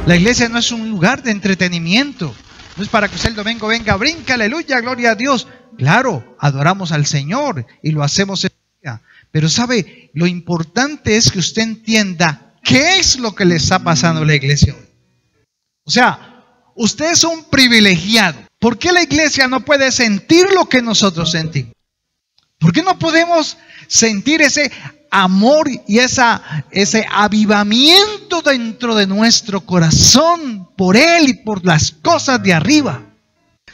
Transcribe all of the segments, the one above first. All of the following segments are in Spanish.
La iglesia no es un lugar de entretenimiento. No es para que usted el domingo venga, brinca, aleluya, gloria a Dios. Claro, adoramos al Señor y lo hacemos en día. Pero sabe, lo importante es que usted entienda qué es lo que le está pasando a la iglesia hoy. O sea, usted es un privilegiado. ¿Por qué la iglesia no puede sentir lo que nosotros sentimos? ¿Por qué no podemos sentir ese amor y ese avivamiento dentro de nuestro corazón por Él y por las cosas de arriba?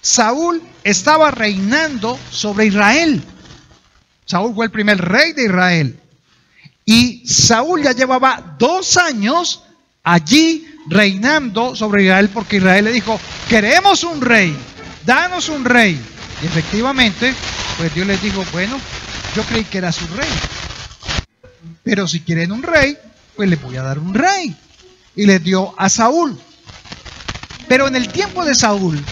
Saúl estaba reinando sobre Israel. Saúl fue el primer rey de Israel. Y Saúl ya llevaba 2 años allí reinando sobre Israel, porque Israel le dijo: queremos un rey, danos un rey. Y efectivamente, pues Dios les dijo: bueno, yo creí que era su rey, pero si quieren un rey, pues les voy a dar un rey. Y les dio a Saúl. Pero en el tiempo de Saúl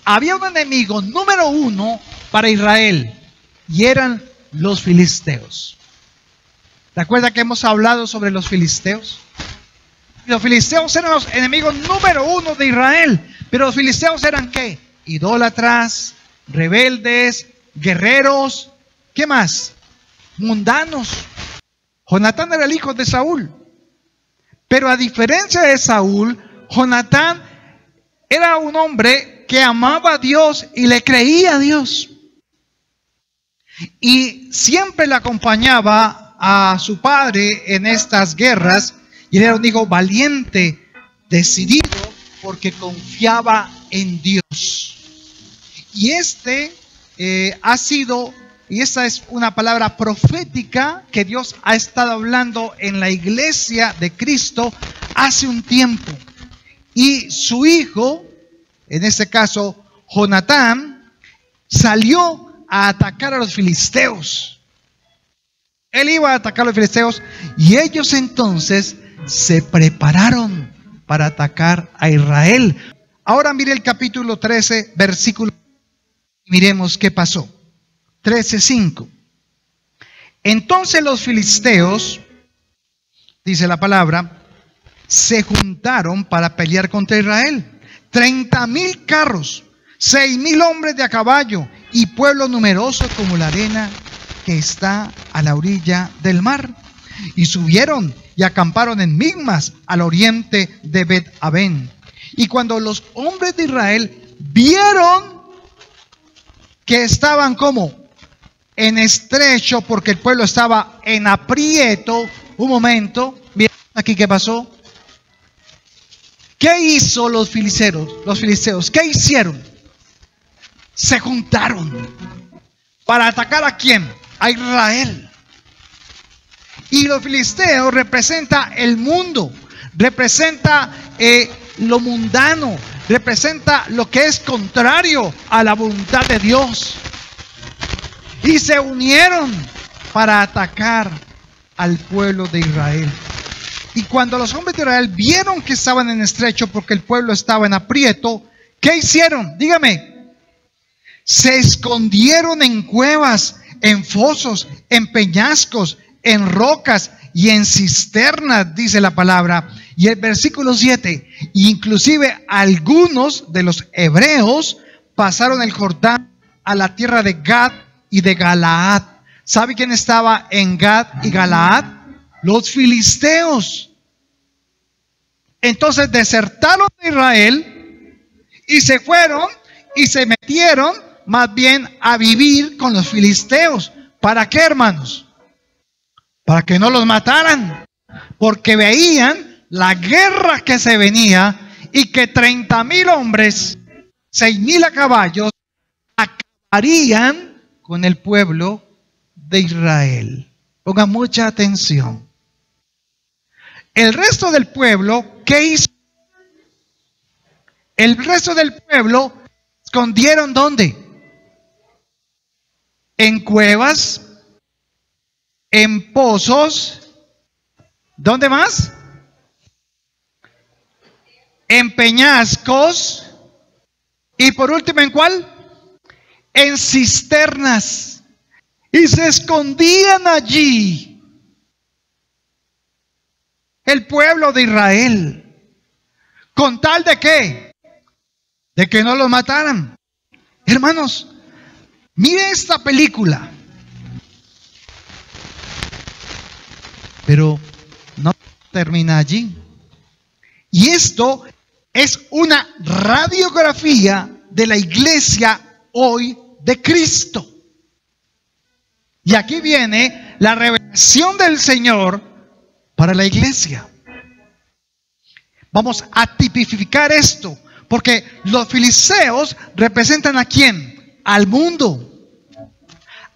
había un enemigo número 1 para Israel, y eran los filisteos. ¿Te acuerdas que hemos hablado sobre los filisteos? Los filisteos eran los enemigos número 1 de Israel. Pero los filisteos eran ¿qué? Idólatras, rebeldes, guerreros. ¿Qué más? Mundanos. Jonatán era el hijo de Saúl. Pero a diferencia de Saúl, Jonatán era un hombre que amaba a Dios y le creía a Dios. Y siempre le acompañaba a su padre en estas guerras. Y él era un hijo valiente, decidido, porque confiaba en Dios. Y y esta es una palabra profética que Dios ha estado hablando en la iglesia de Cristo hace un tiempo. Y su hijo, en este caso Jonatán, salió a atacar a los filisteos. Él iba a atacar a los filisteos y ellos entonces se prepararon para atacar a Israel. Ahora mire el capítulo 13, versículo. Miremos qué pasó. 13:5. Entonces los filisteos, dice la palabra, se juntaron para pelear contra Israel. 30,000 carros, 6,000 hombres de a caballo y pueblo numeroso como la arena que está a la orilla del mar. Y subieron y acamparon en Migmas, al oriente de Bet-Aven. Y cuando los hombres de Israel vieron que estaban como en estrecho, porque el pueblo estaba en aprieto, un momento, miren aquí qué pasó. ¿Qué hizo los filisteos? ¿Qué hicieron? Se juntaron para atacar ¿a quién? A Israel. Y los filisteos representa el mundo, representa lo mundano, representa lo que es contrario a la voluntad de Dios. Y se unieron para atacar al pueblo de Israel. Y cuando los hombres de Israel vieron que estaban en estrecho porque el pueblo estaba en aprieto, ¿qué hicieron? Dígame. Se escondieron en cuevas, en fosos, en peñascos, en rocas y en cisternas, dice la palabra. Y el versículo 7, inclusive algunos de los hebreos pasaron el Jordán a la tierra de Gad y de Galaad. ¿Sabe quién estaba en Gad y Galaad? Los filisteos. Entonces desertaron de Israel y se fueron y se metieron más bien a vivir con los filisteos. ¿Para qué, hermanos? Para que no los mataran, porque veían la guerra que se venía y que 30,000 hombres, 6,000 a caballos, acabarían con el pueblo de Israel. Ponga mucha atención. El resto del pueblo, ¿qué hizo? El resto del pueblo escondieron ¿dónde? En cuevas, en pozos, ¿dónde más? En peñascos, y por último, ¿en cuál? En cisternas. Y se escondían allí el pueblo de Israel ¿Con tal de qué? De que no los mataran. Hermanos, mire esta película. Pero no termina allí. Y esto es una radiografía de la iglesia hoy de Cristo. Y aquí viene la revelación del Señor para la iglesia. Vamos a tipificar esto, porque los filisteos representan ¿a quién? Al mundo,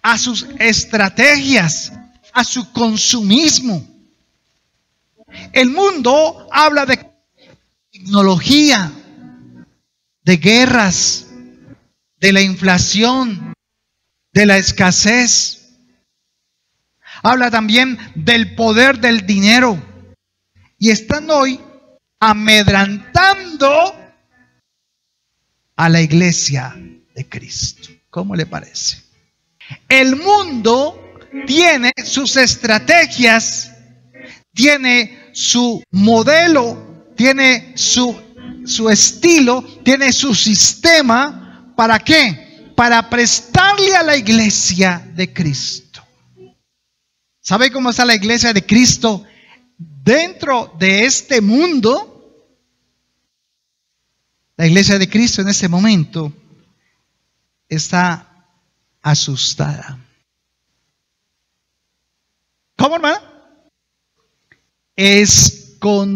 a sus estrategias, a su consumismo. El mundo habla de tecnología, de guerras, de la inflación, de la escasez. Habla también del poder del dinero. Y están hoy amedrantando a la iglesia de Cristo. ¿Cómo le parece? El mundo tiene sus estrategias, tiene su modelo, tiene su estilo, tiene su sistema. ¿Para qué? Para prestarle a la iglesia de Cristo. ¿Sabe cómo está la iglesia de Cristo dentro de este mundo? La iglesia de Cristo en este momento está asustada. ¿Cómo, hermana? Escondida.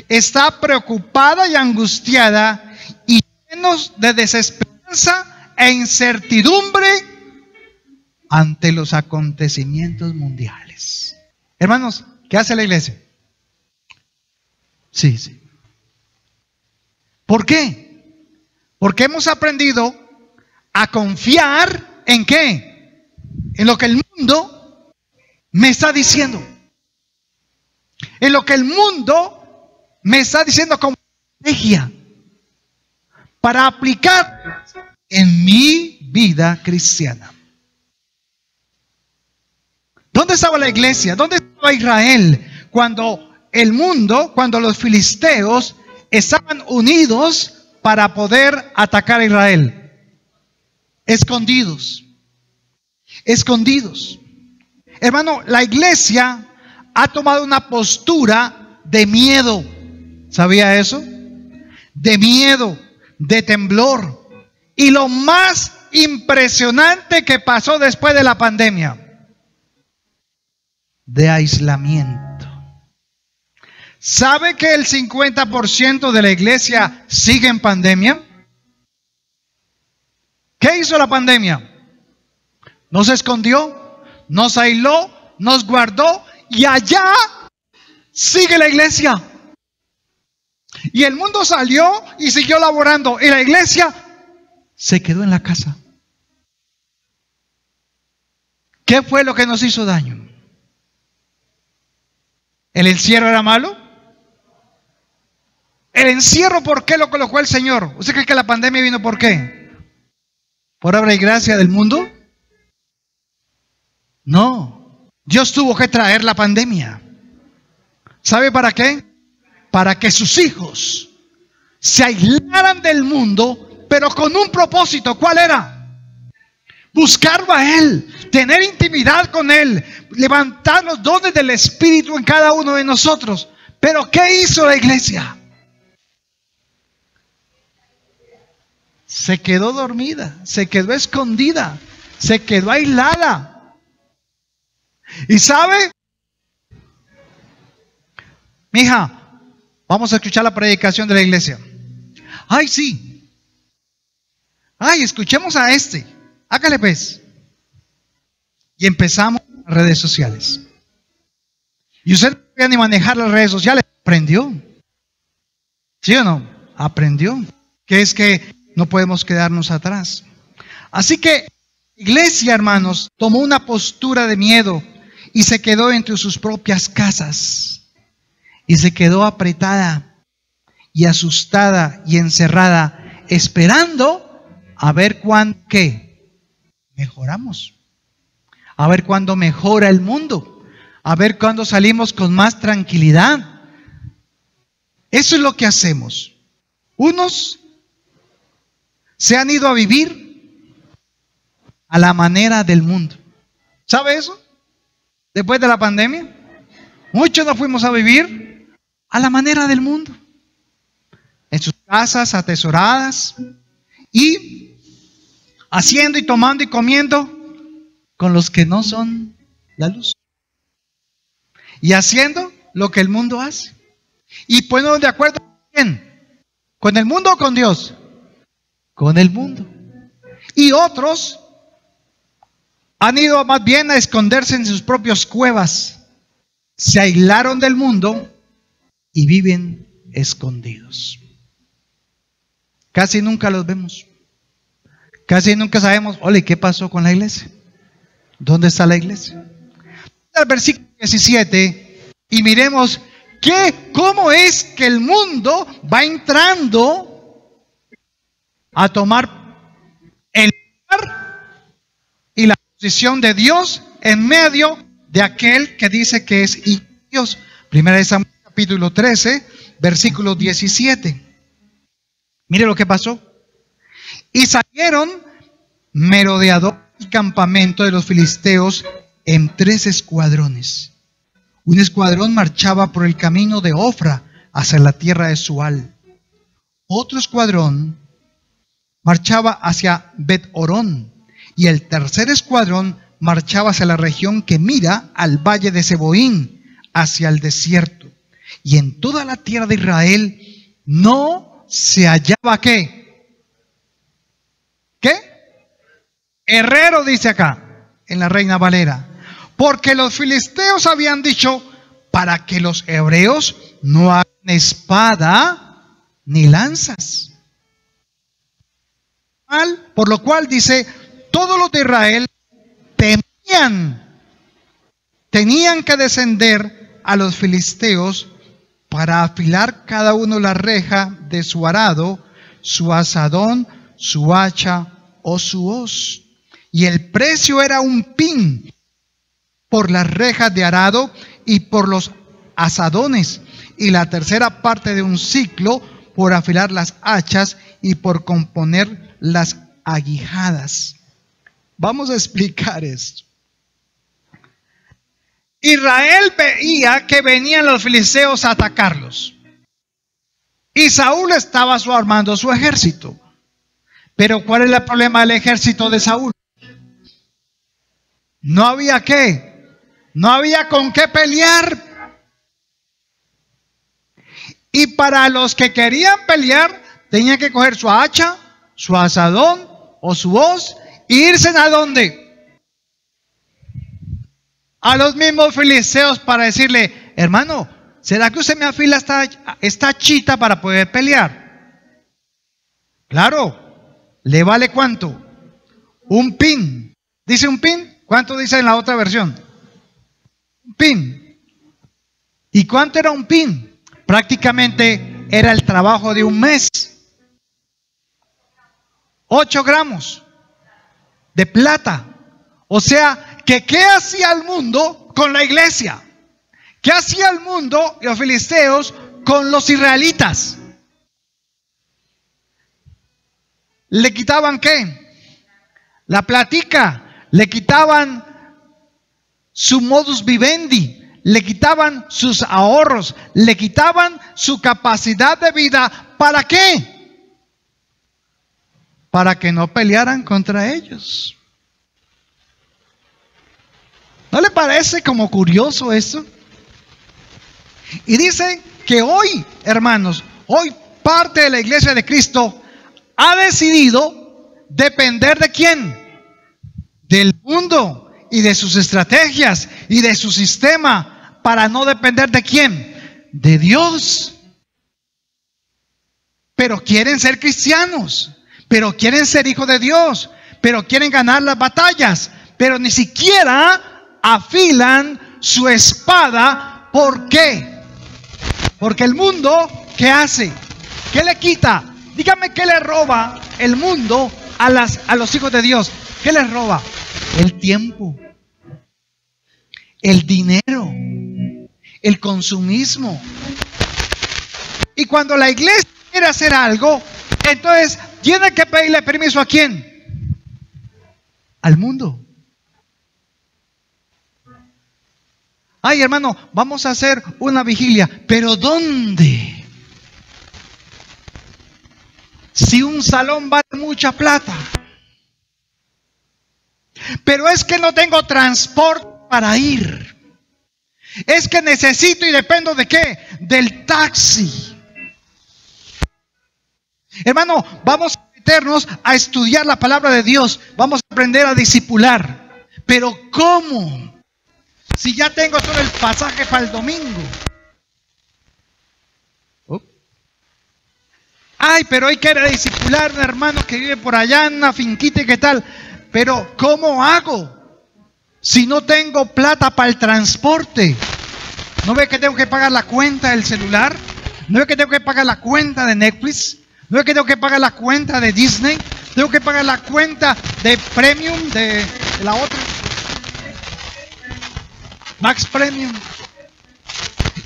Está preocupada y angustiada y llenos de desesperanza e incertidumbre ante los acontecimientos mundiales. Hermanos, ¿qué hace la iglesia? Sí. ¿Por qué? Porque hemos aprendido a confiar ¿en qué? En lo que el mundo me está diciendo. En lo que el mundo me está diciendo como estrategia para aplicar en mi vida cristiana. ¿Dónde estaba la iglesia? ¿Dónde estaba Israel cuando el mundo, cuando los filisteos estaban unidos para poder atacar a Israel? Escondidos. Escondidos. Hermano, la iglesia ha tomado una postura de miedo. ¿Sabía eso? De miedo, de temblor. Y lo más impresionante que pasó después de la pandemia, de aislamiento. ¿Sabe que el 50% de la iglesia sigue en pandemia? ¿Qué hizo la pandemia? Nos escondió, nos aisló, nos guardó y allá sigue la iglesia. Y el mundo salió y siguió laborando y la iglesia se quedó en la casa. ¿Qué fue lo que nos hizo daño? ¿El encierro era malo? ¿El encierro por qué lo colocó el Señor? ¿Usted cree que la pandemia vino por qué? ¿Por obra y gracia del mundo? No. Dios tuvo que traer la pandemia. ¿Sabe para qué? Para que sus hijos se aislaran del mundo, pero con un propósito. ¿Cuál era? Buscarlo a Él, tener intimidad con Él, levantar los dones del Espíritu en cada uno de nosotros. Pero ¿qué hizo la iglesia? Se quedó dormida, se quedó escondida, se quedó aislada. ¿Y sabe? Mija, vamos a escuchar la predicación de la iglesia. Ay, sí. Ay, escuchemos a este. Hágale pues. Y empezamos las redes sociales. Y usted no podía ni manejar las redes sociales. Aprendió. ¿Sí o no? Aprendió. Que es que no podemos quedarnos atrás. Así que la iglesia, hermanos, tomó una postura de miedo y se quedó entre sus propias casas. Y se quedó apretada y asustada y encerrada, esperando a ver cuándo, ¿qué? Mejoramos. A ver cuándo mejora el mundo. A ver cuándo salimos con más tranquilidad. Eso es lo que hacemos. Unos se han ido a vivir a la manera del mundo. ¿Sabe eso? Después de la pandemia, muchos nos fuimos a vivir a la manera del mundo. En sus casas atesoradas y haciendo y tomando y comiendo con los que no son la luz. Y haciendo lo que el mundo hace. Y poniéndonos de acuerdo con quién. ¿Con el mundo o con Dios? Con el mundo. Y otros han ido más bien a esconderse en sus propias cuevas. Se aislaron del mundo y viven escondidos. Casi nunca los vemos. Casi nunca sabemos, ole, ¿qué pasó con la iglesia? ¿Dónde está la iglesia? El versículo 17 y miremos cómo es que el mundo va entrando a tomar el lugar y la posición de Dios en medio de aquel que dice que es Dios. Primera de Samuel capítulo 13, versículo 17. Mire lo que pasó. Y salieron merodeadores del campamento de los filisteos en 3 escuadrones. Un escuadrón marchaba por el camino de Ofra hacia la tierra de Sual. Otro escuadrón marchaba hacia Bet-Orón. Y el tercer escuadrón marchaba hacia la región que mira al valle de Seboín, hacia el desierto. Y en toda la tierra de Israel no se hallaba ¿qué? ¿Qué? Herrero, dice acá, en la Reina Valera. Porque los filisteos habían dicho, para que los hebreos no hagan espada ni lanzas. Por lo cual dice, todos los de Israel tenían que descender a los filisteos para afilar cada uno la reja de su arado, su azadón, su hacha o su hoz. Y el precio era un pin por las rejas de arado y por los azadones, y la tercera parte de un siclo por afilar las hachas y por componer las aguijadas. Vamos a explicar esto. Israel veía que venían los filisteos a atacarlos. Y Saúl estaba armando su ejército. Pero ¿cuál es el problema del ejército de Saúl? No había qué. No había con qué pelear. Y para los que querían pelear, tenían que coger su hacha, su azadón o su hoz e irse a ¿dónde? A los mismos filisteos para decirle, hermano, ¿será que usted me afila esta chita para poder pelear? Claro, ¿le vale cuánto? Un pin. ¿Dice un pin? ¿Cuánto dice en la otra versión? Un pin. ¿Y cuánto era un pin? Prácticamente era el trabajo de un mes. 8 gramos de plata. O sea, que ¿qué hacía el mundo con la iglesia? ¿Qué hacía el mundo y los filisteos con los israelitas? ¿Le quitaban qué? La platica. Le quitaban su modus vivendi. Le quitaban sus ahorros. Le quitaban su capacidad de vida. ¿Para qué? Para que no pelearan contra ellos. ¿No le parece como curioso eso? Y dice que hoy, hermanos, hoy parte de la iglesia de Cristo ha decidido depender ¿de quién? Del mundo y de sus estrategias y de su sistema, para no depender ¿de quién? De Dios. Pero quieren ser cristianos, pero quieren ser hijos de Dios, pero quieren ganar las batallas, pero ni siquiera afilan su espada. ¿Por qué? Porque el mundo, ¿qué hace? ¿Qué le quita? Dígame, ¿qué le roba el mundo a los hijos de Dios? ¿Qué les roba? El tiempo, el dinero, el consumismo. Y cuando la iglesia quiere hacer algo, entonces tiene que pedirle permiso ¿a quién? Al mundo. Ay, hermano, vamos a hacer una vigilia. ¿Pero dónde? Si un salón vale mucha plata. Pero es que no tengo transporte para ir. Es que necesito y dependo ¿de qué? Del taxi. Hermano, vamos a meternos a estudiar la palabra de Dios. Vamos a aprender a discipular. Pero ¿cómo? Si ya tengo solo el pasaje para el domingo. Ay, pero hay que discipular a un hermano que vive por allá en una finquita y qué tal. Pero ¿cómo hago? Si no tengo plata para el transporte. ¿No ve que tengo que pagar la cuenta del celular? ¿No ve que tengo que pagar la cuenta de Netflix? ¿No ve que tengo que pagar la cuenta de Disney? ¿Tengo que pagar la cuenta de Premium, de la otra? Max Premium.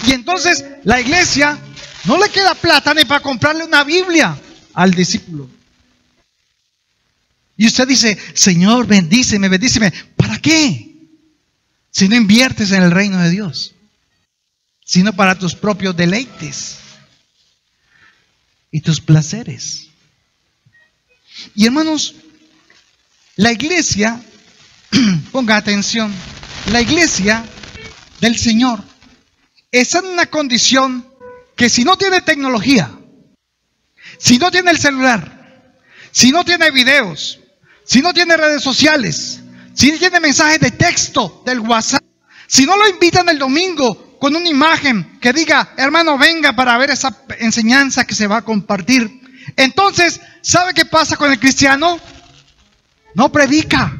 Y entonces la iglesia no le queda plata ni para comprarle una Biblia al discípulo. Y usted dice, Señor, bendíceme, bendíceme. ¿Para qué? Si no inviertes en el reino de Dios, sino para tus propios deleites y tus placeres. Y hermanos, la iglesia, ponga atención, la iglesia del Señor está en una condición que si no tiene tecnología, si no tiene el celular, si no tiene videos, si no tiene redes sociales, si no tiene mensajes de texto del WhatsApp, si no lo invitan el domingo con una imagen que diga, hermano, venga para ver esa enseñanza que se va a compartir, entonces, ¿sabe qué pasa con el cristiano? No predica,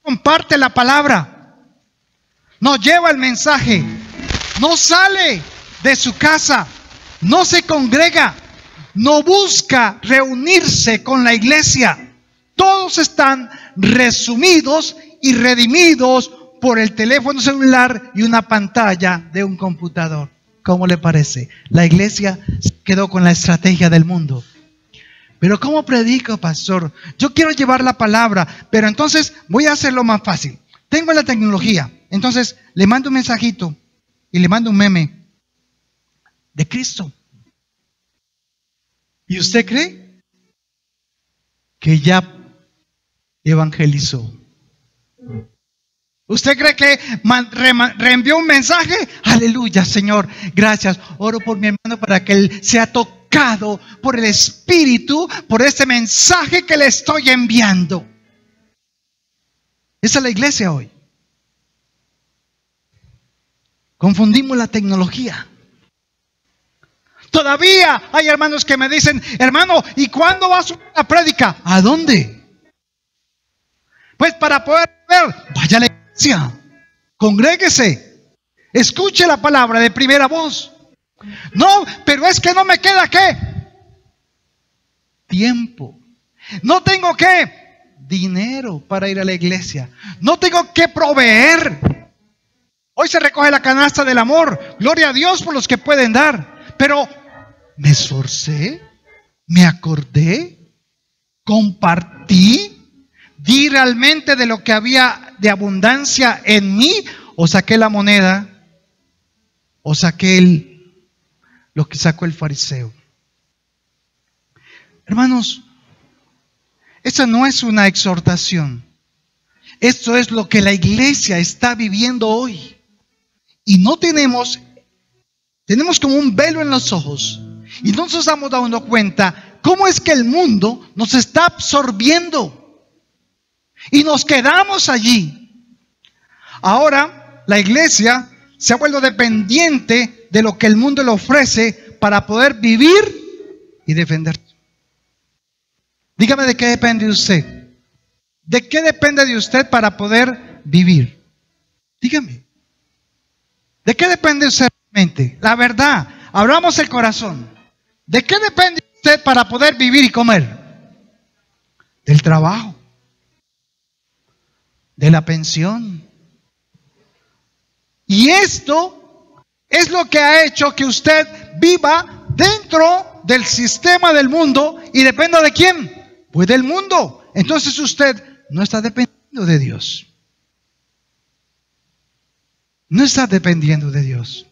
comparte la palabra, no lleva el mensaje, no sale de su casa, no se congrega, no busca reunirse con la iglesia. Todos están resumidos y redimidos por el teléfono celular y una pantalla de un computador. ¿Cómo le parece? La iglesia se quedó con la estrategia del mundo. Pero ¿cómo predico, pastor? Yo quiero llevar la palabra, pero entonces voy a hacerlo más fácil. Tengo la tecnología, entonces le mando un mensajito y le mando un meme de Cristo. ¿Y usted cree que ya evangelizó? ¿Usted cree que reenvió un mensaje? Aleluya, Señor, gracias. Oro por mi hermano para que él sea tocado por el Espíritu, por este mensaje que le estoy enviando. Esa es la iglesia hoy. Confundimos la tecnología. Todavía hay hermanos que me dicen, hermano, ¿y cuándo va a subir la prédica? ¿A dónde? Pues para poder ver, vaya a la iglesia, congréguese, escuche la palabra de primera voz. No, pero es que no me queda ¿qué? Tiempo. No tengo ¿qué? Dinero para ir a la iglesia. No tengo que proveer. Hoy se recoge la canasta del amor. Gloria a Dios por los que pueden dar. Pero me esforcé, me acordé, compartí, di realmente de lo que había de abundancia en mí, o saqué la moneda, o saqué lo que sacó el fariseo. Hermanos, esta no es una exhortación. Esto es lo que la iglesia está viviendo hoy. Y no tenemos como un velo en los ojos. Y no nos estamos dando cuenta cómo es que el mundo nos está absorbiendo. Y nos quedamos allí. Ahora la iglesia se ha vuelto dependiente de lo que el mundo le ofrece para poder vivir y defenderse. Dígame de qué depende usted. ¿De qué depende de usted para poder vivir? Dígame. ¿De qué depende usted realmente? La verdad, abramos el corazón. ¿De qué depende usted para poder vivir y comer? Del trabajo, de la pensión. Y esto es lo que ha hecho que usted viva dentro del sistema del mundo y dependa de quién, pues del mundo. Entonces usted no está dependiendo de Dios. No está dependiendo de Dios.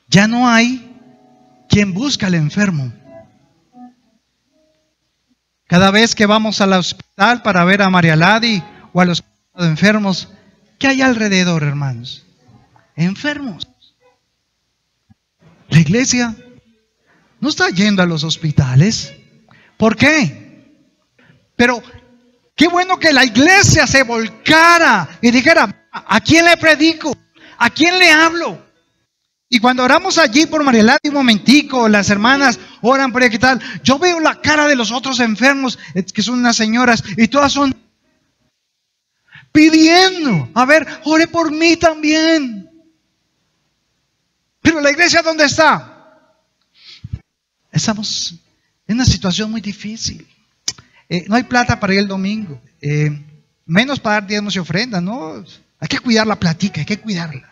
Ya no hay quien busca al enfermo. Cada vez que vamos al hospital para ver a María Ladi o a los enfermos, ¿qué hay alrededor, hermanos? Enfermos. La iglesia no está yendo a los hospitales. ¿Por qué? Pero qué bueno que la iglesia se volcara y dijera, ¿a quién le predico? ¿A quién le hablo? Y cuando oramos allí por María Ladi un momentico, las hermanas oran por ella, ¿qué tal? Yo veo la cara de los otros enfermos, que son unas señoras, y todas son pidiendo, a ver, ore por mí también. Pero la iglesia, ¿dónde está? Estamos en una situación muy difícil. No hay plata para ir el domingo, menos para dar diezmos y ofrendas, ¿no? Hay que cuidar la platica, hay que cuidarla.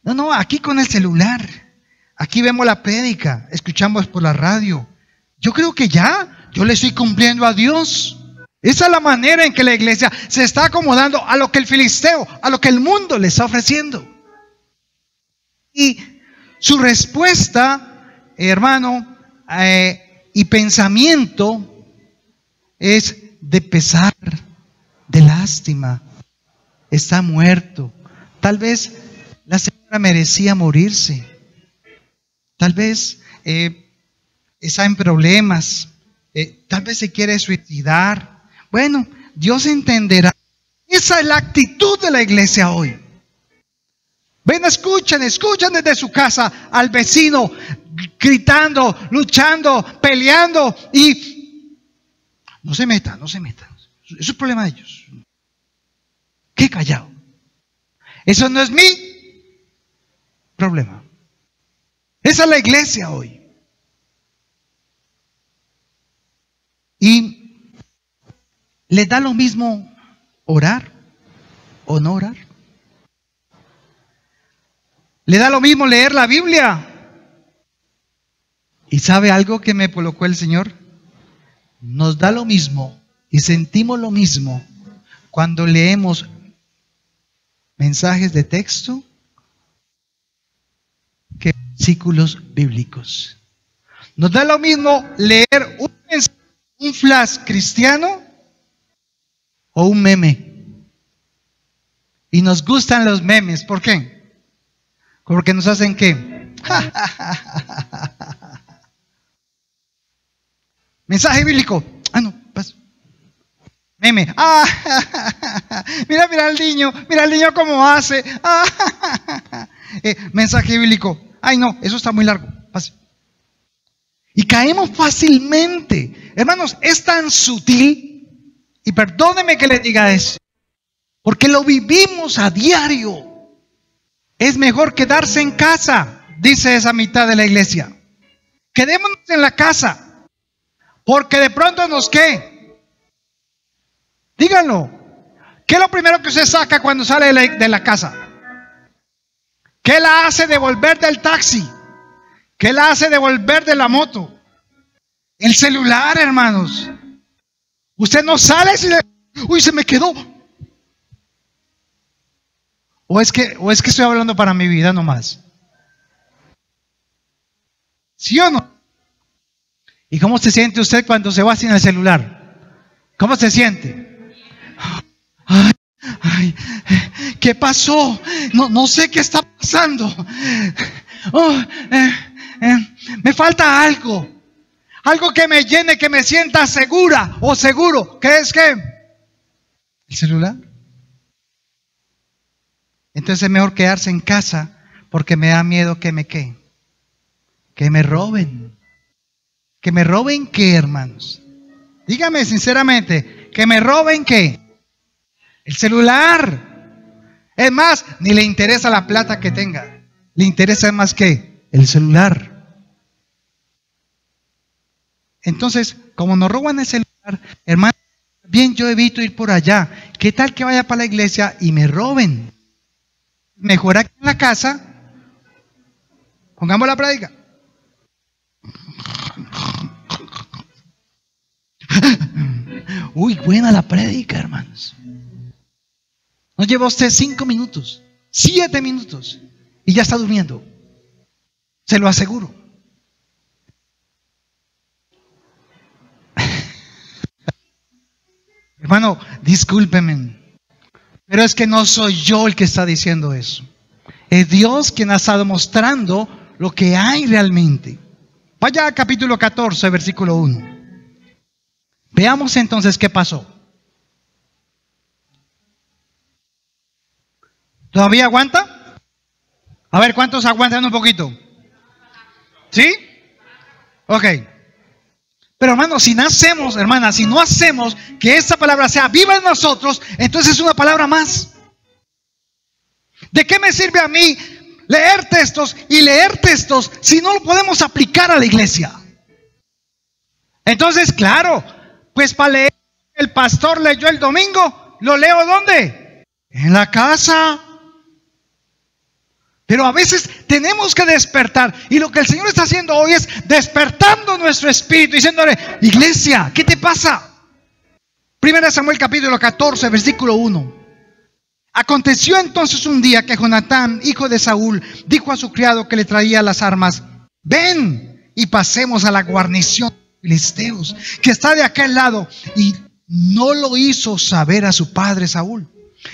No, aquí con el celular, aquí vemos la prédica, escuchamos por la radio. Yo creo que ya, yo le estoy cumpliendo a Dios. Esa es la manera en que la iglesia se está acomodando a lo que el filisteo, a lo que el mundo le está ofreciendo. Y su respuesta, hermano, y pensamiento es de pesar, de lástima. Está muerto. Tal vez la señora merecía morirse. Tal vez está en problemas. Tal vez se quiere suicidar. Bueno, Dios entenderá. Esa es la actitud de la iglesia hoy. Ven, escuchen desde su casa al vecino gritando, luchando, peleando y no se metan. Eso es problema de ellos. ¿Qué callado? Eso no es mi problema. Esa es la iglesia hoy. Y ¿le da lo mismo orar o no orar? ¿Le da lo mismo leer la Biblia? ¿Y sabe algo que me colocó el Señor? Nos da lo mismo y sentimos lo mismo cuando leemos mensajes de texto que versículos bíblicos. Nos da lo mismo leer un flash cristiano o un meme. Y nos gustan los memes. ¿Por qué? Porque nos hacen ¿qué? Mensaje bíblico. No, paso. Meme. Mira al niño cómo hace. Mensaje bíblico. Ay, no, eso está muy largo. Pase. Y caemos fácilmente. Hermanos, es tan sutil. Y perdóneme que le diga eso, porque lo vivimos a diario. Es mejor quedarse en casa, dice esa mitad de la iglesia. Quedémonos en la casa, porque de pronto nos ¿qué? Díganlo. ¿Qué es lo primero que usted saca cuando sale de la casa? ¿Qué la hace devolver del taxi? ¿Qué la hace devolver de la moto? El celular, hermanos. Usted no sale si uy, se me quedó. ¿O es que estoy hablando para mi vida nomás? ¿Sí o no? ¿Y cómo se siente usted cuando se va sin el celular? ¿Cómo se siente? Ay, ¿qué pasó? No sé qué está pasando. Me falta algo. Algo que me llene, que me sienta segura o seguro. ¿Qué es qué? ¿El celular? Entonces es mejor quedarse en casa porque me da miedo que me ¿qué? Que me roben. ¿Que me roben qué, hermanos? Dígame sinceramente, ¿que me roben qué? El celular. Es más, ni le interesa la plata que tenga. Le interesa más que el celular. Entonces, como nos roban el celular, hermano, bien yo evito ir por allá. ¿Qué tal que vaya para la iglesia y me roben? Mejor aquí en la casa, Pongamos la prédica. Uy, buena la prédica, hermanos. Nos lleva usted 5 minutos, 7 minutos y ya está durmiendo. Se lo aseguro. Hermano, discúlpeme, pero es que no soy yo el que está diciendo eso. Es Dios quien ha estado mostrando lo que hay realmente. Vaya al capítulo 14, versículo 1. Veamos entonces qué pasó. ¿Todavía aguanta? A ver, ¿cuántos aguantan un poquito? ¿Sí? Ok. Pero hermanos, si no hacemos, hermanas, si no hacemos que esta palabra sea viva en nosotros, entonces es una palabra más. ¿De qué me sirve a mí leer textos y leer textos si no lo podemos aplicar a la iglesia? Entonces, claro, pues para leer el pastor leyó el domingo, ¿lo leo dónde? En la casa. Pero a veces tenemos que despertar. Y lo que el Señor está haciendo hoy es despertando nuestro espíritu, diciéndole, iglesia, ¿qué te pasa? 1 Samuel capítulo 14, versículo 1. Aconteció entonces un día que Jonatán, hijo de Saúl, dijo a su criado que le traía las armas, ven y pasemos a la guarnición de los filisteos, que está de aquel lado. Y no lo hizo saber a su padre Saúl.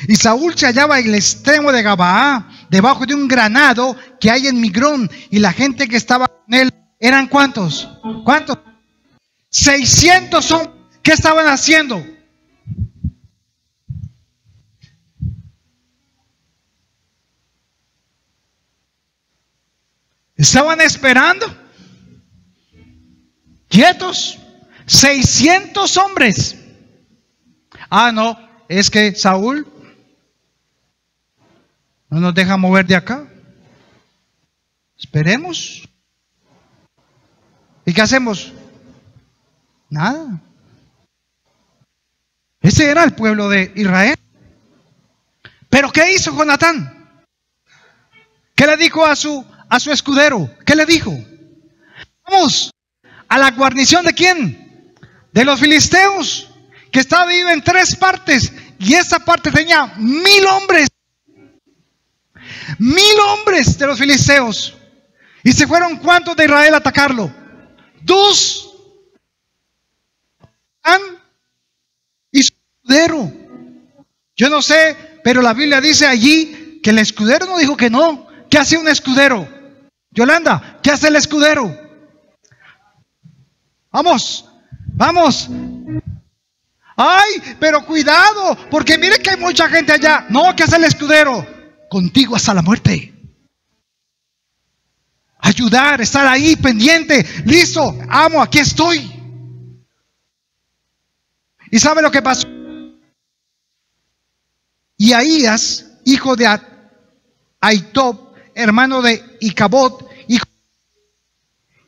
Y Saúl se hallaba en el extremo de Gabaa, debajo de un granado que hay en Migrón, y la gente que estaba con él, ¿eran cuántos? ¿Cuántos? 600 hombres. ¿Qué estaban haciendo? Estaban esperando, quietos. 600 hombres. Ah, no, es que Saúl no nos deja mover de acá. Esperemos. ¿Y qué hacemos? Nada. Ese era el pueblo de Israel. ¿Pero qué hizo Jonatán? ¿Qué le dijo a su escudero? ¿Qué le dijo? Vamos a la guarnición ¿de quién? De los filisteos, que estaba dividido en 3 partes, y esa parte tenía 1000 hombres. 1000 hombres de los filisteos. ¿Y se fueron cuántos de Israel a atacarlo? 2. Y su escudero. Yo no sé, pero la Biblia dice allí que el escudero no dijo que no. ¿Qué hace un escudero? Yolanda, ¿qué hace el escudero? Vamos, vamos. Ay, pero cuidado, porque mire que hay mucha gente allá. No, ¿qué hace el escudero? Contigo hasta la muerte. Ayudar, estar ahí pendiente. Listo, amo, aquí estoy. ¿Y sabe lo que pasó? Y Ahías, hijo de Ahitob, hermano de Icabod,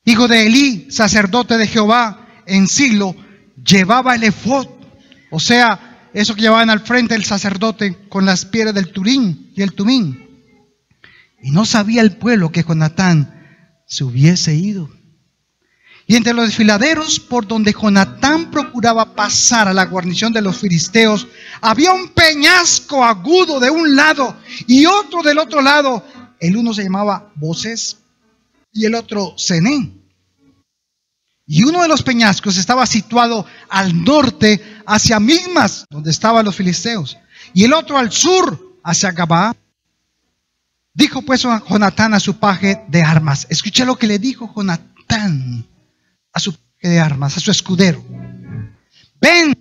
hijo de Elí, sacerdote de Jehová en Silo, llevaba el efod, o sea, eso que llevaban al frente el sacerdote con las pieles del turín y el tumín. Y no sabía el pueblo que Jonatán se hubiese ido. Y entre los desfiladeros por donde Jonatán procuraba pasar a la guarnición de los filisteos, había un peñasco agudo de un lado y otro del otro lado. El uno se llamaba Boses y el otro Cené. Y uno de los peñascos estaba situado al norte, hacia Mismas, donde estaban los filisteos, y el otro al sur, hacia Gabaa. Dijo pues Jonatán a su paje de armas. Escuché lo que le dijo Jonatán a su paje de armas, a su escudero. Ven,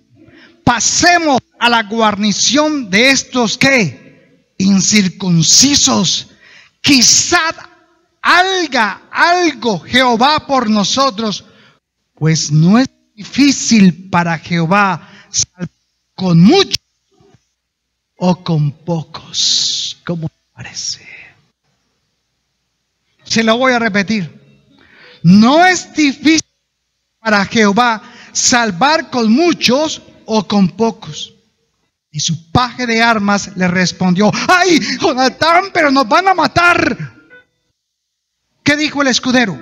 pasemos a la guarnición de estos ¿qué? Incircuncisos. Quizá haga algo Jehová por nosotros, pues no es difícil para Jehová salvar con muchos o con pocos. ¿Cómo parece? Se lo voy a repetir. No es difícil para Jehová salvar con muchos o con pocos. Y su paje de armas le respondió: ¡ay, Jonatán, pero nos van a matar! ¿Qué dijo el escudero?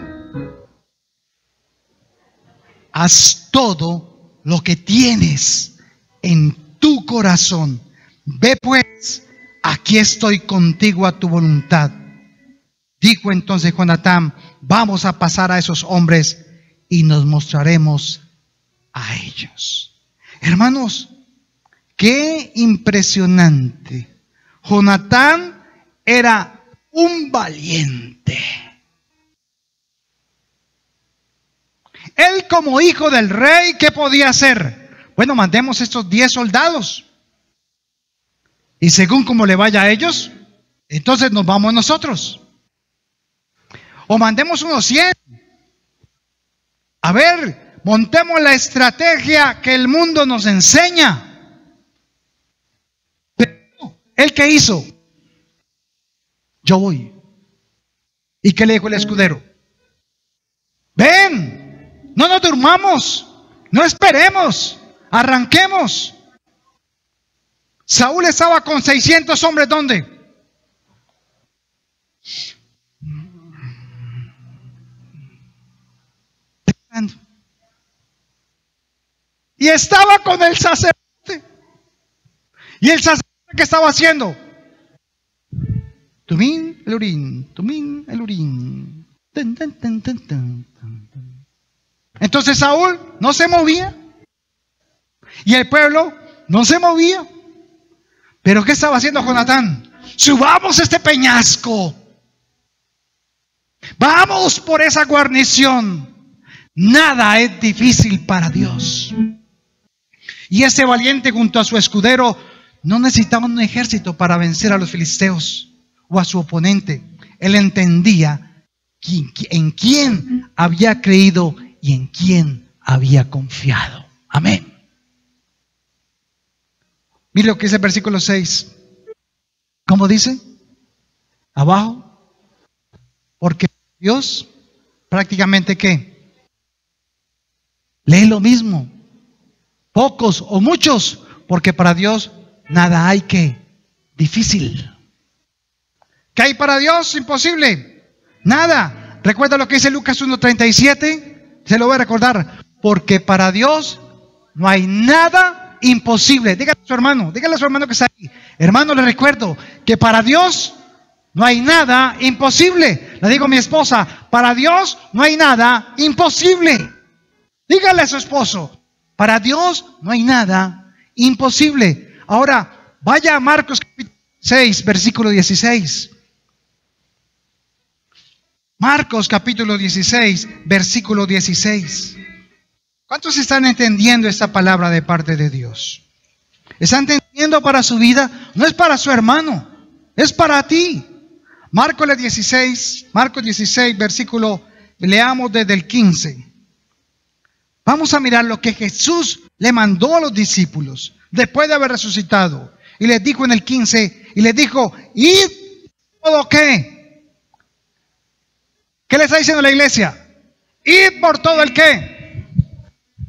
Haz todo lo que tienes en tu corazón. Ve pues, aquí estoy contigo a tu voluntad. Dijo entonces Jonatán: vamos a pasar a esos hombres y nos mostraremos a ellos. Hermanos, qué impresionante. Jonatán era un valiente. Él, como hijo del rey, ¿qué podía hacer? Bueno, mandemos estos 10 soldados. Y según como le vaya a ellos, entonces nos vamos nosotros. O mandemos unos 100. A ver, montemos la estrategia que el mundo nos enseña. Pero, ¿él qué hizo? Yo voy. ¿Y qué le dijo el escudero? Ven, no nos durmamos, no esperemos, arranquemos. Saúl estaba con 600 hombres, ¿dónde? Y estaba con el sacerdote. ¿Y el sacerdote qué estaba haciendo? Tumín, el urín, tumín, el urín. Tan, tan, tan, tan, tan, tan. Entonces Saúl no se movía. Y el pueblo no se movía. ¿Pero qué estaba haciendo Jonatán? Subamos este peñasco. Vamos por esa guarnición. Nada es difícil para Dios. Y ese valiente junto a su escudero no necesitaba un ejército para vencer a los filisteos o a su oponente. Él entendía en quién había creído y en quién había confiado. Amén. Mire lo que dice el versículo 6. ¿Cómo dice? Abajo. Porque Dios, prácticamente ¿qué? Lee lo mismo. Pocos o muchos, porque para Dios nada hay que difícil. ¿Qué hay para Dios? Imposible. Nada. ¿Recuerda lo que dice Lucas 1:37? Se lo voy a recordar. Porque para Dios no hay nada imposible. Dígale a su hermano que está ahí. Hermano, le recuerdo que para Dios no hay nada imposible. Le digo a mi esposa, para Dios no hay nada imposible. Dígale a su esposo, para Dios no hay nada imposible. Ahora, vaya a Marcos capítulo 6, versículo 16. Marcos capítulo 16, versículo 16. ¿Cuántos están entendiendo esta palabra de parte de Dios? ¿Están entendiendo para su vida? No es para su hermano, es para ti. Marcos 16, versículo, leamos desde el 15. Vamos a mirar lo que Jesús le mandó a los discípulos después de haber resucitado. Y les dijo en el 15, y les dijo, ¿id todo qué? ¿Qué le está diciendo la iglesia? Id por todo el qué?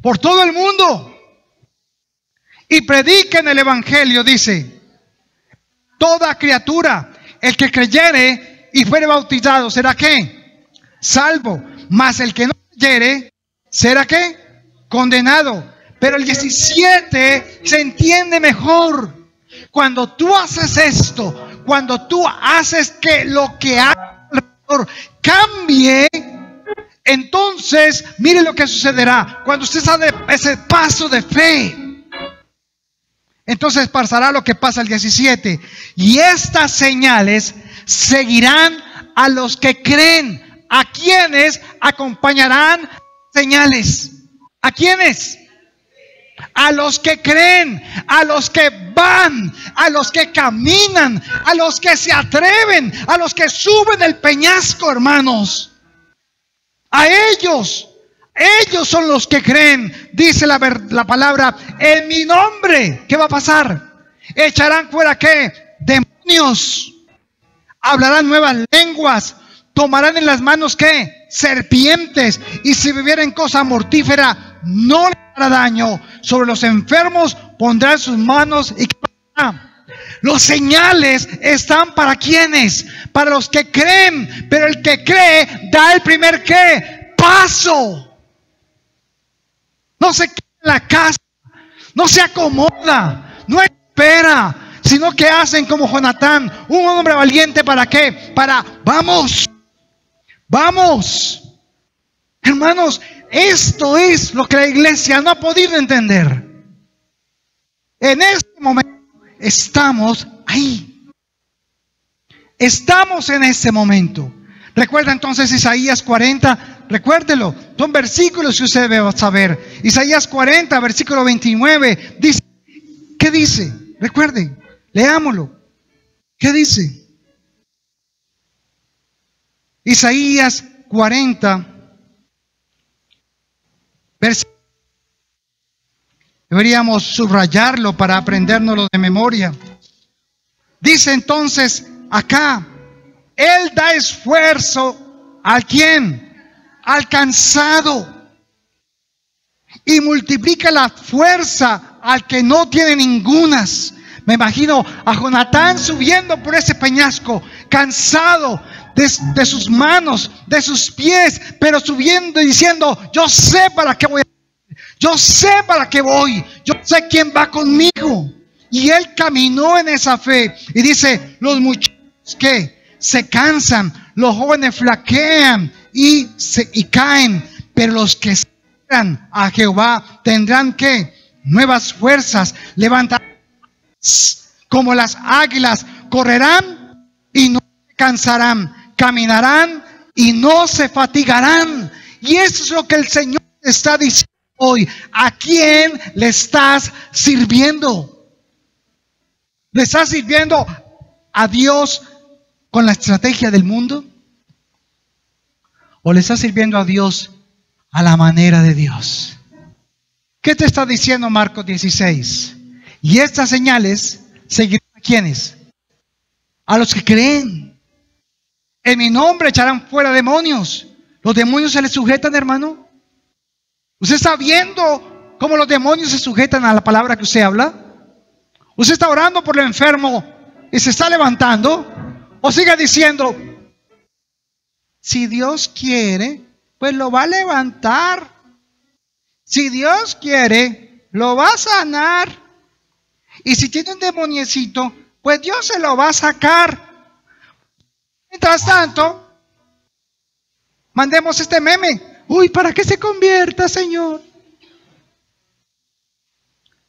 Por todo el mundo. Y prediquen el evangelio, dice. Toda criatura, el que creyere y fuere bautizado, ¿será qué? Salvo. Mas el que no creyere, ¿será qué? Condenado. Pero el 17 se entiende mejor. Cuando tú haces esto, cuando tú haces que lo que hay alrededor cambie, entonces mire lo que sucederá. Cuando usted sabe ese paso de fe, entonces pasará lo que pasa el 17. Y estas señales seguirán a los que creen. ¿A quienes acompañarán señales? ¿A quiénes? A los que creen, a los que van, a los que caminan, a los que se atreven, a los que suben el peñasco, hermanos. A ellos son los que creen. Dice la palabra, en mi nombre, ¿qué va a pasar? Echarán fuera ¿qué? Demonios. Hablarán nuevas lenguas. Tomarán en las manos ¿qué? Serpientes. Y si bebieren cosa mortífera, no les hará daño. Sobre los enfermos pondrán sus manos y Los señales están para quienes, para los que creen, pero el que cree da el primer ¿qué? Paso. No se queda en la casa, no se acomoda, no espera, sino que hacen como Jonatán, un hombre valiente. ¿Para qué? Para, vamos, vamos. Hermanos, esto es lo que la iglesia no ha podido entender. En este momento estamos ahí. Estamos en ese momento. Recuerda entonces Isaías 40, recuérdelo, son versículos que usted debe saber. Isaías 40, versículo 29, dice, ¿qué dice? Recuerden, leámoslo. ¿Qué dice? Isaías 40, versículo. Deberíamos subrayarlo para aprendérnoslo de memoria. Dice entonces acá, Él da esfuerzo ¿a quién? Al cansado. Y multiplica la fuerza al que no tiene ningunas. Me imagino a Jonatán subiendo por ese peñasco, cansado de sus manos, de sus pies, pero subiendo y diciendo, yo sé para qué voy. Yo sé para qué voy. Yo sé quién va conmigo. Y él caminó en esa fe. Y dice, los muchachos que se cansan, los jóvenes flaquean y caen. Pero los que esperan a Jehová tendrán que nuevas fuerzas, levantarán como las águilas, correrán y no se cansarán, caminarán y no se fatigarán. Y eso es lo que el Señor está diciendo hoy. ¿A quién le estás sirviendo? ¿Le estás sirviendo a Dios con la estrategia del mundo? ¿O le estás sirviendo a Dios a la manera de Dios? ¿Qué te está diciendo Marcos 16? Y estas señales seguirán a quienes, a los que creen. En mi nombre echarán fuera demonios. ¿Los demonios se les sujetan, hermano? ¿Usted está viendo cómo los demonios se sujetan a la palabra que usted habla? ¿Usted está orando por el enfermo y se está levantando? ¿O sigue diciendo, si Dios quiere, pues lo va a levantar? Si Dios quiere, lo va a sanar. Y si tiene un demoniecito, pues Dios se lo va a sacar. Mientras tanto, mandemos este meme. Uy, para que se convierta, Señor.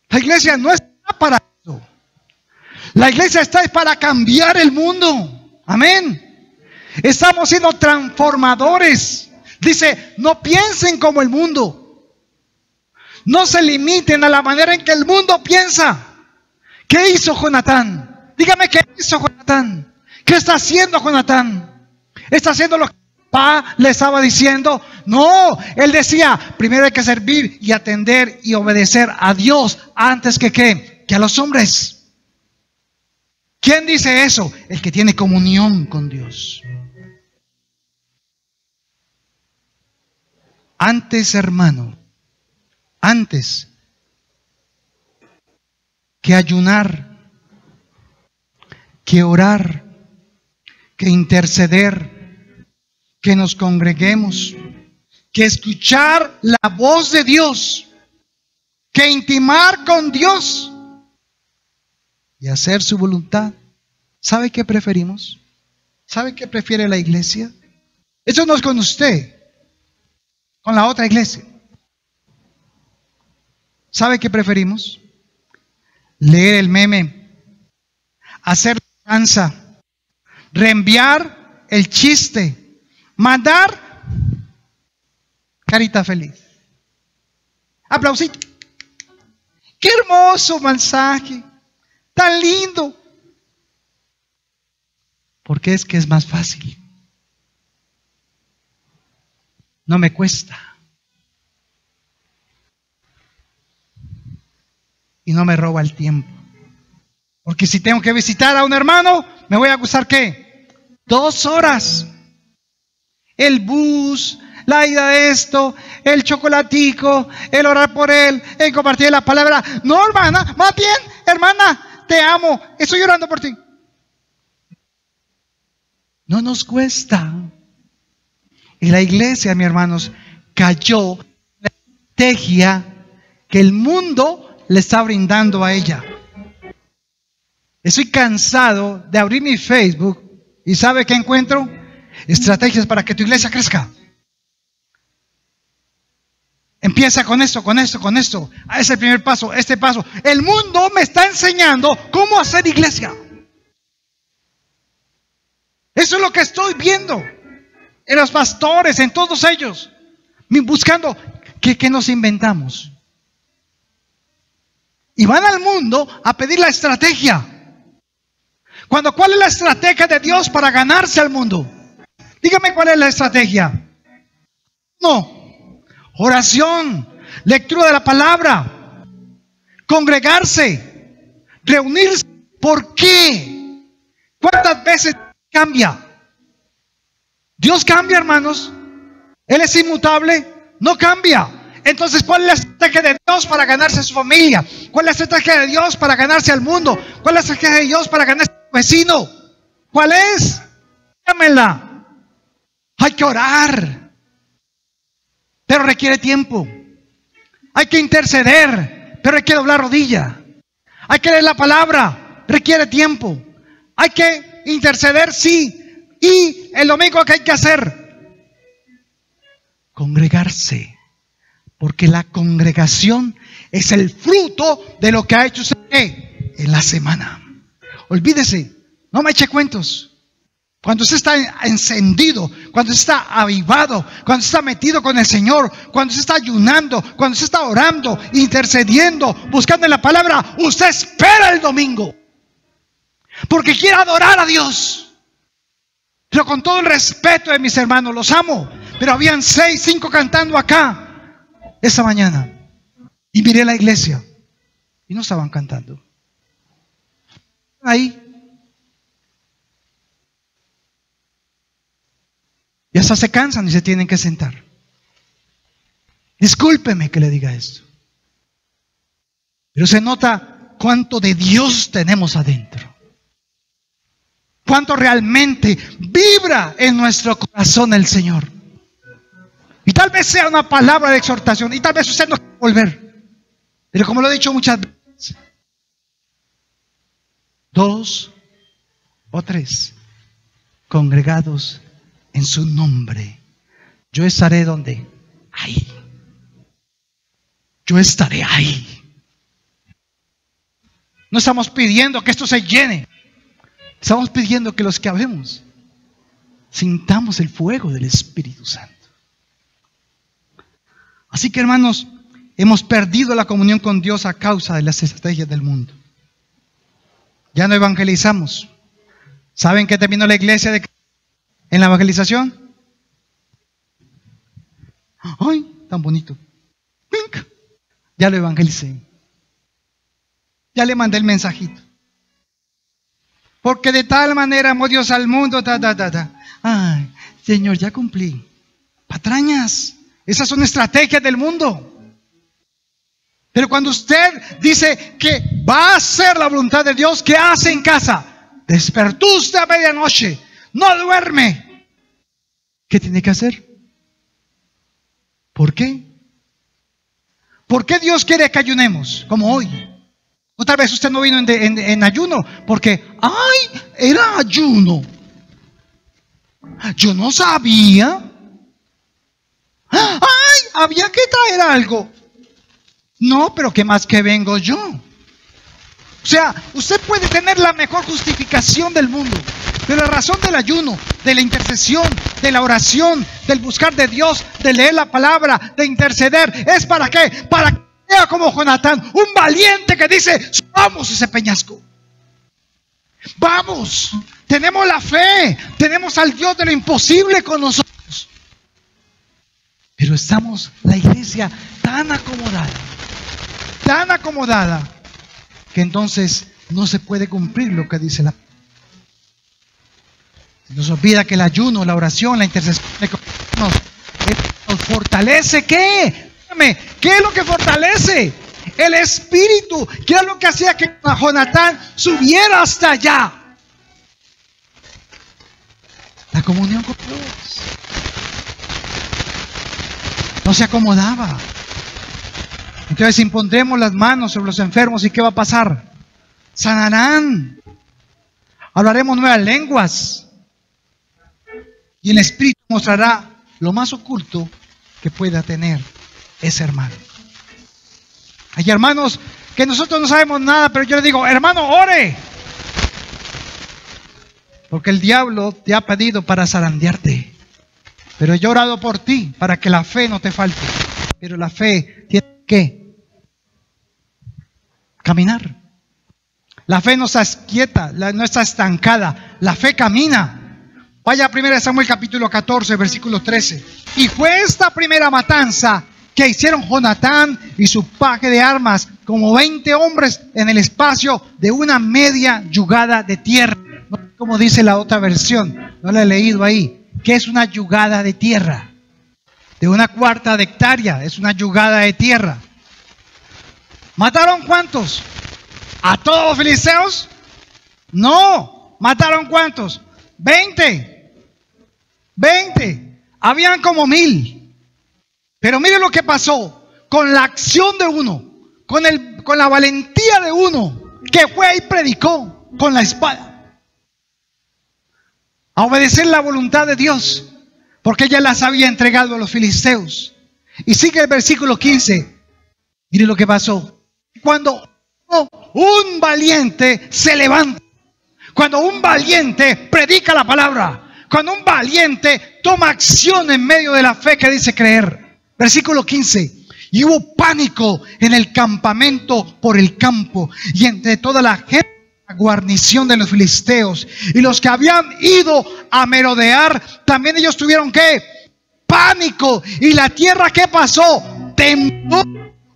La iglesia no está para eso. La iglesia está para cambiar el mundo. Amén. Estamos siendo transformadores. Dice, no piensen como el mundo. No se limiten a la manera en que el mundo piensa. ¿Qué hizo Jonatán? Dígame, ¿qué hizo Jonatán? ¿Qué está haciendo Jonatán? ¿Está haciendo lo que papá le estaba diciendo? No, él decía, primero hay que servir y atender y obedecer a Dios antes que ¿qué? Que a los hombres. ¿Quién dice eso? El que tiene comunión con Dios. Antes, hermano, antes que ayunar, que orar, que interceder, que nos congreguemos, que escuchar la voz de Dios, que intimar con Dios y hacer su voluntad. ¿Sabe qué preferimos? ¿Sabe qué prefiere la iglesia? Eso no es con usted, con la otra iglesia. ¿Sabe qué preferimos? Leer el meme, hacer la danza, reenviar el chiste, mandar carita feliz, aplausito. ¡Qué hermoso mensaje! ¡Tan lindo! Porque es que es más fácil. No me cuesta. Y no me roba el tiempo. Porque si tengo que visitar a un hermano, me voy a gustar ¿qué? 2 horas. El bus, la ida de esto, el chocolatico, el orar por él, el compartir la palabra. No, hermana, más bien, hermana, te amo, estoy orando por ti. No nos cuesta. Y la iglesia, mis hermanos, cayó en la estrategia que el mundo le está brindando a ella. Estoy cansado de abrir mi Facebook y ¿sabe qué encuentro? Estrategias para que tu iglesia crezca. Empieza con esto, con esto, con esto. Es el primer paso, este paso. El mundo me está enseñando cómo hacer iglesia. Eso es lo que estoy viendo en los pastores, en todos ellos. Buscando qué nos inventamos. Y van al mundo a pedir la estrategia. ¿Cuál es la estrategia de Dios para ganarse al mundo? Dígame cuál es la estrategia. No, oración, lectura de la palabra, congregarse, reunirse. ¿Por qué? ¿Cuántas veces cambia? Dios cambia, hermanos. Él es inmutable, no cambia. Entonces, ¿cuál es la estrategia de Dios para ganarse a su familia? ¿Cuál es la estrategia de Dios para ganarse al mundo? ¿Cuál es la estrategia de Dios para ganarse al vecino? ¿Cuál es? Dígamela. Hay que orar, pero requiere tiempo. Hay que interceder, pero hay que doblar rodilla. Hay que leer la palabra, requiere tiempo. Hay que interceder, sí. Y el domingo, ¿qué hay que hacer? Congregarse. Porque la congregación es el fruto de lo que ha hecho usted en la semana. Olvídese, no me eche cuentos. Cuando usted está encendido, cuando usted está avivado, cuando usted está metido con el Señor, cuando usted está ayunando, cuando usted está orando, intercediendo, buscando en la palabra, usted espera el domingo. Porque quiere adorar a Dios. Pero con todo el respeto de mis hermanos, los amo. Pero habían 6, 5 cantando acá esa mañana. Y miré la iglesia. Y no estaban cantando. Ahí. Y hasta se cansan y se tienen que sentar. Discúlpeme que le diga esto. Pero se nota cuánto de Dios tenemos adentro. Cuánto realmente vibra en nuestro corazón el Señor. Y tal vez sea una palabra de exhortación. Y tal vez usted no quiera volver. Pero como lo he dicho muchas veces, 2 o 3 congregados en su nombre, yo estaré donde, ahí. Yo estaré ahí. No estamos pidiendo que esto se llene. Estamos pidiendo que los que habemos sintamos el fuego del Espíritu Santo. Así que, hermanos, hemos perdido la comunión con Dios a causa de las estrategias del mundo. Ya no evangelizamos. ¿Saben qué terminó la iglesia en la evangelización? ¡Ay, tan bonito! Ya lo evangelicé. Ya le mandé el mensajito. Porque de tal manera amó Dios al mundo. Ay, Señor, ya cumplí. Patrañas. Esas son estrategias del mundo. Pero cuando usted dice que va a hacer la voluntad de Dios, ¿qué hace en casa? Despertó usted a medianoche, no duerme. ¿Qué tiene que hacer? ¿Por qué? ¿Por qué Dios quiere que ayunemos como hoy? O tal vez usted no vino en ayuno porque, ¡ay! Era ayuno. Yo no sabía. ¡Ay! Había que traer algo. No, pero ¿qué más que vengo yo? O sea, usted puede tener la mejor justificación del mundo, pero la razón del ayuno, de la intercesión, de la oración, del buscar de Dios, de leer la palabra, de interceder, ¿es para qué? Para que sea como Jonatán, un valiente que dice, vamos ese peñasco. Vamos, tenemos la fe, tenemos al Dios de lo imposible con nosotros. Pero estamos, la iglesia, tan acomodada, que entonces no se puede cumplir lo que dice la palabra. Se nos olvida que el ayuno, la oración, la intercesión nos fortalece. ¿Qué? ¿Qué es lo que fortalece? el Espíritu, que era lo que hacía que Jonatán subiera hasta allá. La comunión con Dios. No se acomodaba. Entonces impondremos las manos sobre los enfermos, ¿y qué va a pasar? Sanarán. Hablaremos nuevas lenguas. Y el Espíritu mostrará lo más oculto que pueda tener ese hermano. Hay hermanos que nosotros no sabemos nada, pero yo les digo, hermano, ore. Porque el diablo te ha pedido para zarandearte. Pero yo he orado por ti para que la fe no te falte. Pero la fe tiene que caminar. La fe no está quieta, no está estancada. La fe camina. Vaya a 1 Samuel capítulo 14, versículo 13. Y fue esta primera matanza que hicieron Jonatán y su paje de armas, como 20 hombres en el espacio de una media yugada de tierra. No, como dice la otra versión, no la he leído ahí. ¿Qué es una yugada de tierra? De una cuarta de hectárea, es una yugada de tierra. ¿Mataron cuántos? ¿A todos los filisteos? No. ¿Mataron cuántos? 20. Habían como 1000. Pero mire lo que pasó con la acción de uno, con la valentía de uno, que fue y predicó con la espada. A obedecer la voluntad de Dios, porque ya las había entregado a los filisteos. Y sigue el versículo 15. Mire lo que pasó. Cuando un valiente se levanta, cuando un valiente predica la palabra, cuando un valiente toma acción en medio de la fe que dice creer. Versículo 15. Y hubo pánico en el campamento por el campo y entre toda la gente, la guarnición de los filisteos. Y los que habían ido a merodear, también ellos tuvieron ¿qué? Pánico. Y la tierra, ¿qué pasó? Tembló.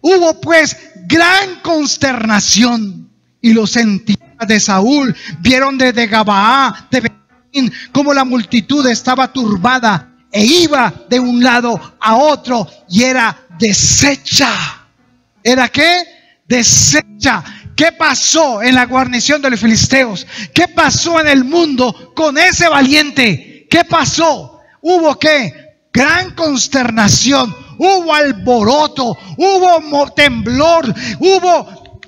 Hubo pues gran consternación. Y los centinela de Saúl vieron desde Gabaá de Benjamín como la multitud estaba turbada e iba de un lado a otro y era deshecha. ¿Era qué? Deshecha. ¿Qué pasó en la guarnición de los filisteos? ¿Qué pasó en el mundo con ese valiente? ¿Qué pasó? ¿Hubo qué? Gran consternación. Hubo alboroto. Hubo temblor. Hubo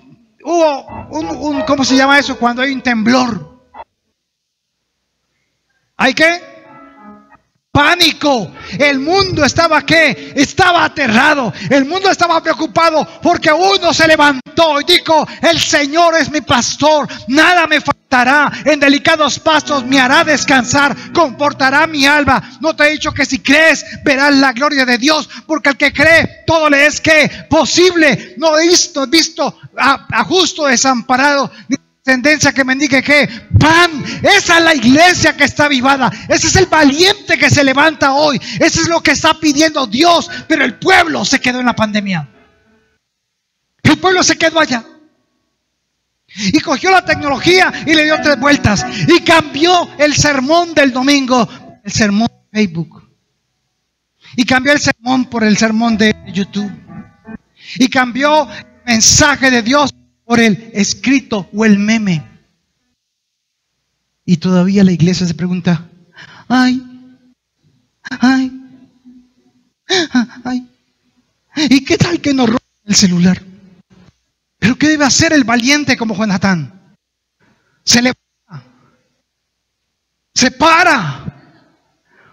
un ¿cómo se llama eso? Cuando hay un temblor. ¿Hay qué? Pánico. El mundo estaba ¿qué? Estaba aterrado. El mundo estaba preocupado porque uno se levantó y dijo: el Señor es mi pastor, nada me faltará, en delicados pastos me hará descansar, confortará mi alma. No te he dicho que si crees verás la gloria de Dios, porque al que cree todo le es ¿qué? Posible. No he visto a justo desamparado, tendencia que mendigue ¿qué? Pan. Esa es la iglesia que está avivada. Ese es el valiente que se levanta hoy. Eso es lo que está pidiendo Dios. Pero el pueblo se quedó en la pandemia. El pueblo se quedó allá. Y cogió la tecnología y le dio 3 vueltas. Y cambió el sermón del domingo, el sermón de Facebook. Y cambió el sermón por el sermón de YouTube. Y cambió el mensaje de Dios por el escrito o el meme. Y todavía la iglesia se pregunta: ay, ¿y qué tal que nos roben el celular? ¿Pero qué debe hacer el valiente como Jonatán? Se levanta, se para,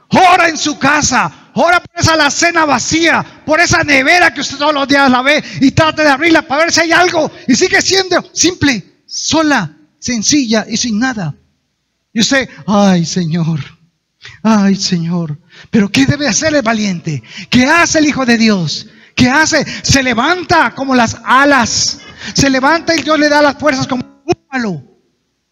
ora en su casa, ora por esa alacena vacía, por esa nevera que usted todos los días la ve y trata de abrirla para ver si hay algo, y sigue siendo simple, sola, sencilla y sin nada. Y usted: ay Señor, pero ¿qué debe hacer el valiente? ¿Qué hace el Hijo de Dios? ¿Qué hace? Se levanta como las alas, se levanta y Dios le da las fuerzas como un búfalo.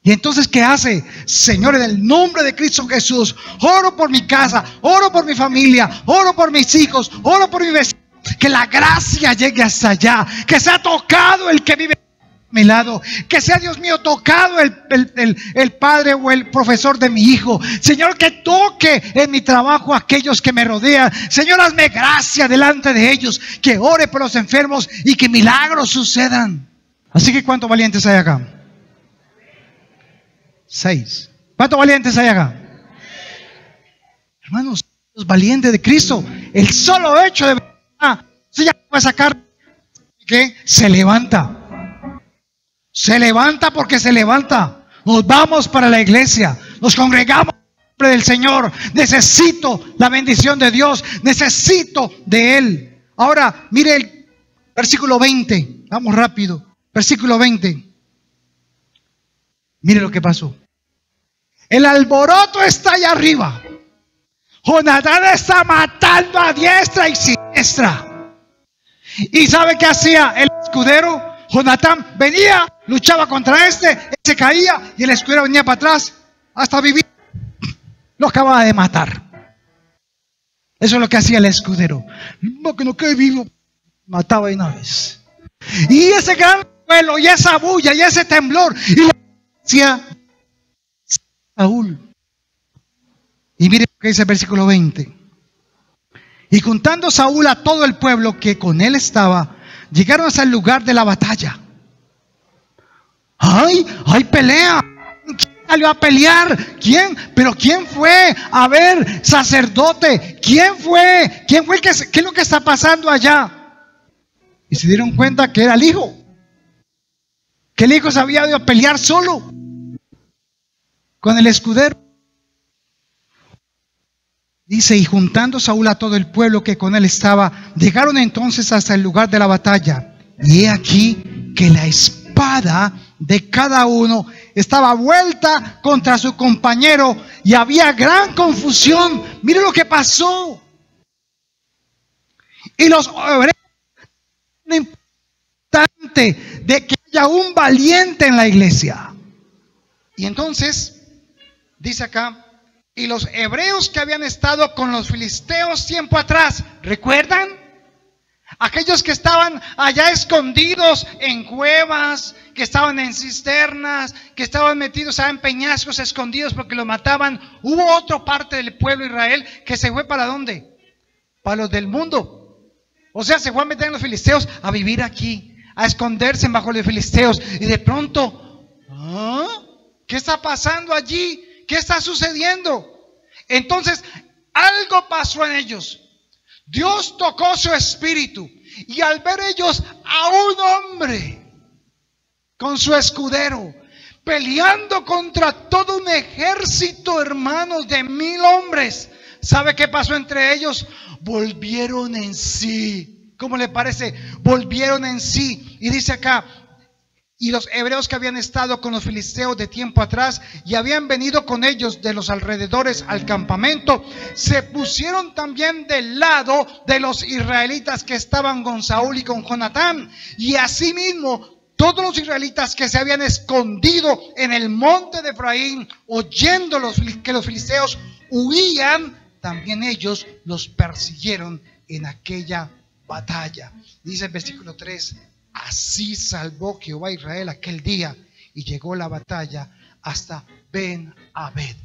Y entonces ¿qué hace? Señor, en el nombre de Cristo Jesús, oro por mi casa, oro por mi familia, oro por mis hijos, oro por mi vecino. Que la gracia llegue hasta allá, que sea tocado el que vive, mi lado, que sea, Dios mío, tocado el padre o el profesor de mi hijo. Señor, que toque en mi trabajo a aquellos que me rodean. Señor, hazme gracia delante de ellos, que ore por los enfermos y que milagros sucedan. Así que, ¿cuántos valientes hay acá? 6. ¿Cuántos valientes hay acá? Hermanos, los valientes de Cristo, el solo hecho de si ya va a sacar que se levanta. Se levanta porque se levanta. Nos vamos para la iglesia, nos congregamos en el nombre del Señor. Necesito la bendición de Dios, necesito de Él. Ahora, mire el versículo 20. Vamos rápido. Versículo 20. Mire lo que pasó. El alboroto está allá arriba. Jonatán está matando a diestra y siniestra. ¿Y sabe qué hacía el escudero? Jonatán venía, luchaba contra se caía y el escudero venía para atrás hasta vivir. Lo acababa de matar. Eso es lo que hacía el escudero. No, que no quede vivo, mataba de una vez. Y ese gran vuelo y esa bulla y ese temblor y la decía Saúl. Y mire lo que dice el versículo 20. Y contando Saúl a todo el pueblo que con él estaba, llegaron hasta el lugar de la batalla. ¡Ay, pelea! ¿Quién salió a pelear? ¿Quién? ¿Pero quién fue? A ver, sacerdote, ¿quién fue? ¿Quién fue? ¿Qué es lo que está pasando allá? Y se dieron cuenta que era el hijo. Que el hijo se había ido a pelear solo con el escudero. Dice, y juntando Saúl a todo el pueblo que con él estaba, llegaron entonces hasta el lugar de la batalla. Y he aquí que la espada de cada uno estaba vuelta contra su compañero y había gran confusión. Mire lo que pasó. Y los hebreos, lo importante de que haya un valiente en la iglesia. Y entonces, dice acá, y los hebreos que habían estado con los filisteos tiempo atrás, ¿recuerdan? Aquellos que estaban allá escondidos en cuevas, que estaban en cisternas, que estaban metidos en peñascos escondidos porque los mataban. Hubo otra parte del pueblo de Israel que se fue ¿para dónde? Para los del mundo. O sea, se fue a meter en los filisteos a vivir aquí, a esconderse bajo los filisteos. Y de pronto, ¿qué está pasando allí? ¿Qué está sucediendo? Entonces, algo pasó en ellos. Dios tocó su espíritu y al ver ellos a un hombre con su escudero peleando contra todo un ejército, hermanos, de 1000 hombres, ¿sabe qué pasó entre ellos? Volvieron en sí. ¿Cómo le parece? Volvieron en sí. Y dice acá, y los hebreos que habían estado con los filisteos de tiempo atrás y habían venido con ellos de los alrededores al campamento, se pusieron también del lado de los israelitas que estaban con Saúl y con Jonatán. Y asimismo, todos los israelitas que se habían escondido en el monte de Efraín, oyendo que los filisteos huían, también ellos los persiguieron en aquella batalla. Dice el versículo 3. Así salvó Jehová a Israel aquel día y llegó la batalla hasta Ben-Abed.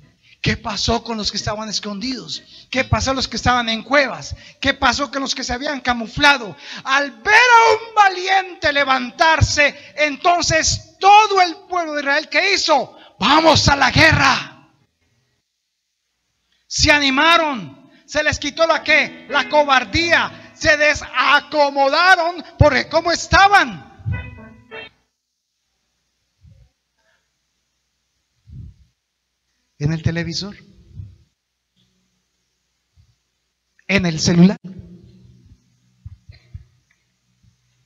¿Qué pasó con los que estaban escondidos? ¿Qué pasó con los que estaban en cuevas? ¿Qué pasó con los que se habían camuflado? Al ver a un valiente levantarse, entonces todo el pueblo de Israel, ¿qué hizo? ¡Vamos a la guerra! Se animaron, se les quitó la cobardía. Se desacomodaron porque ¿cómo estaban? En el televisor, en el celular,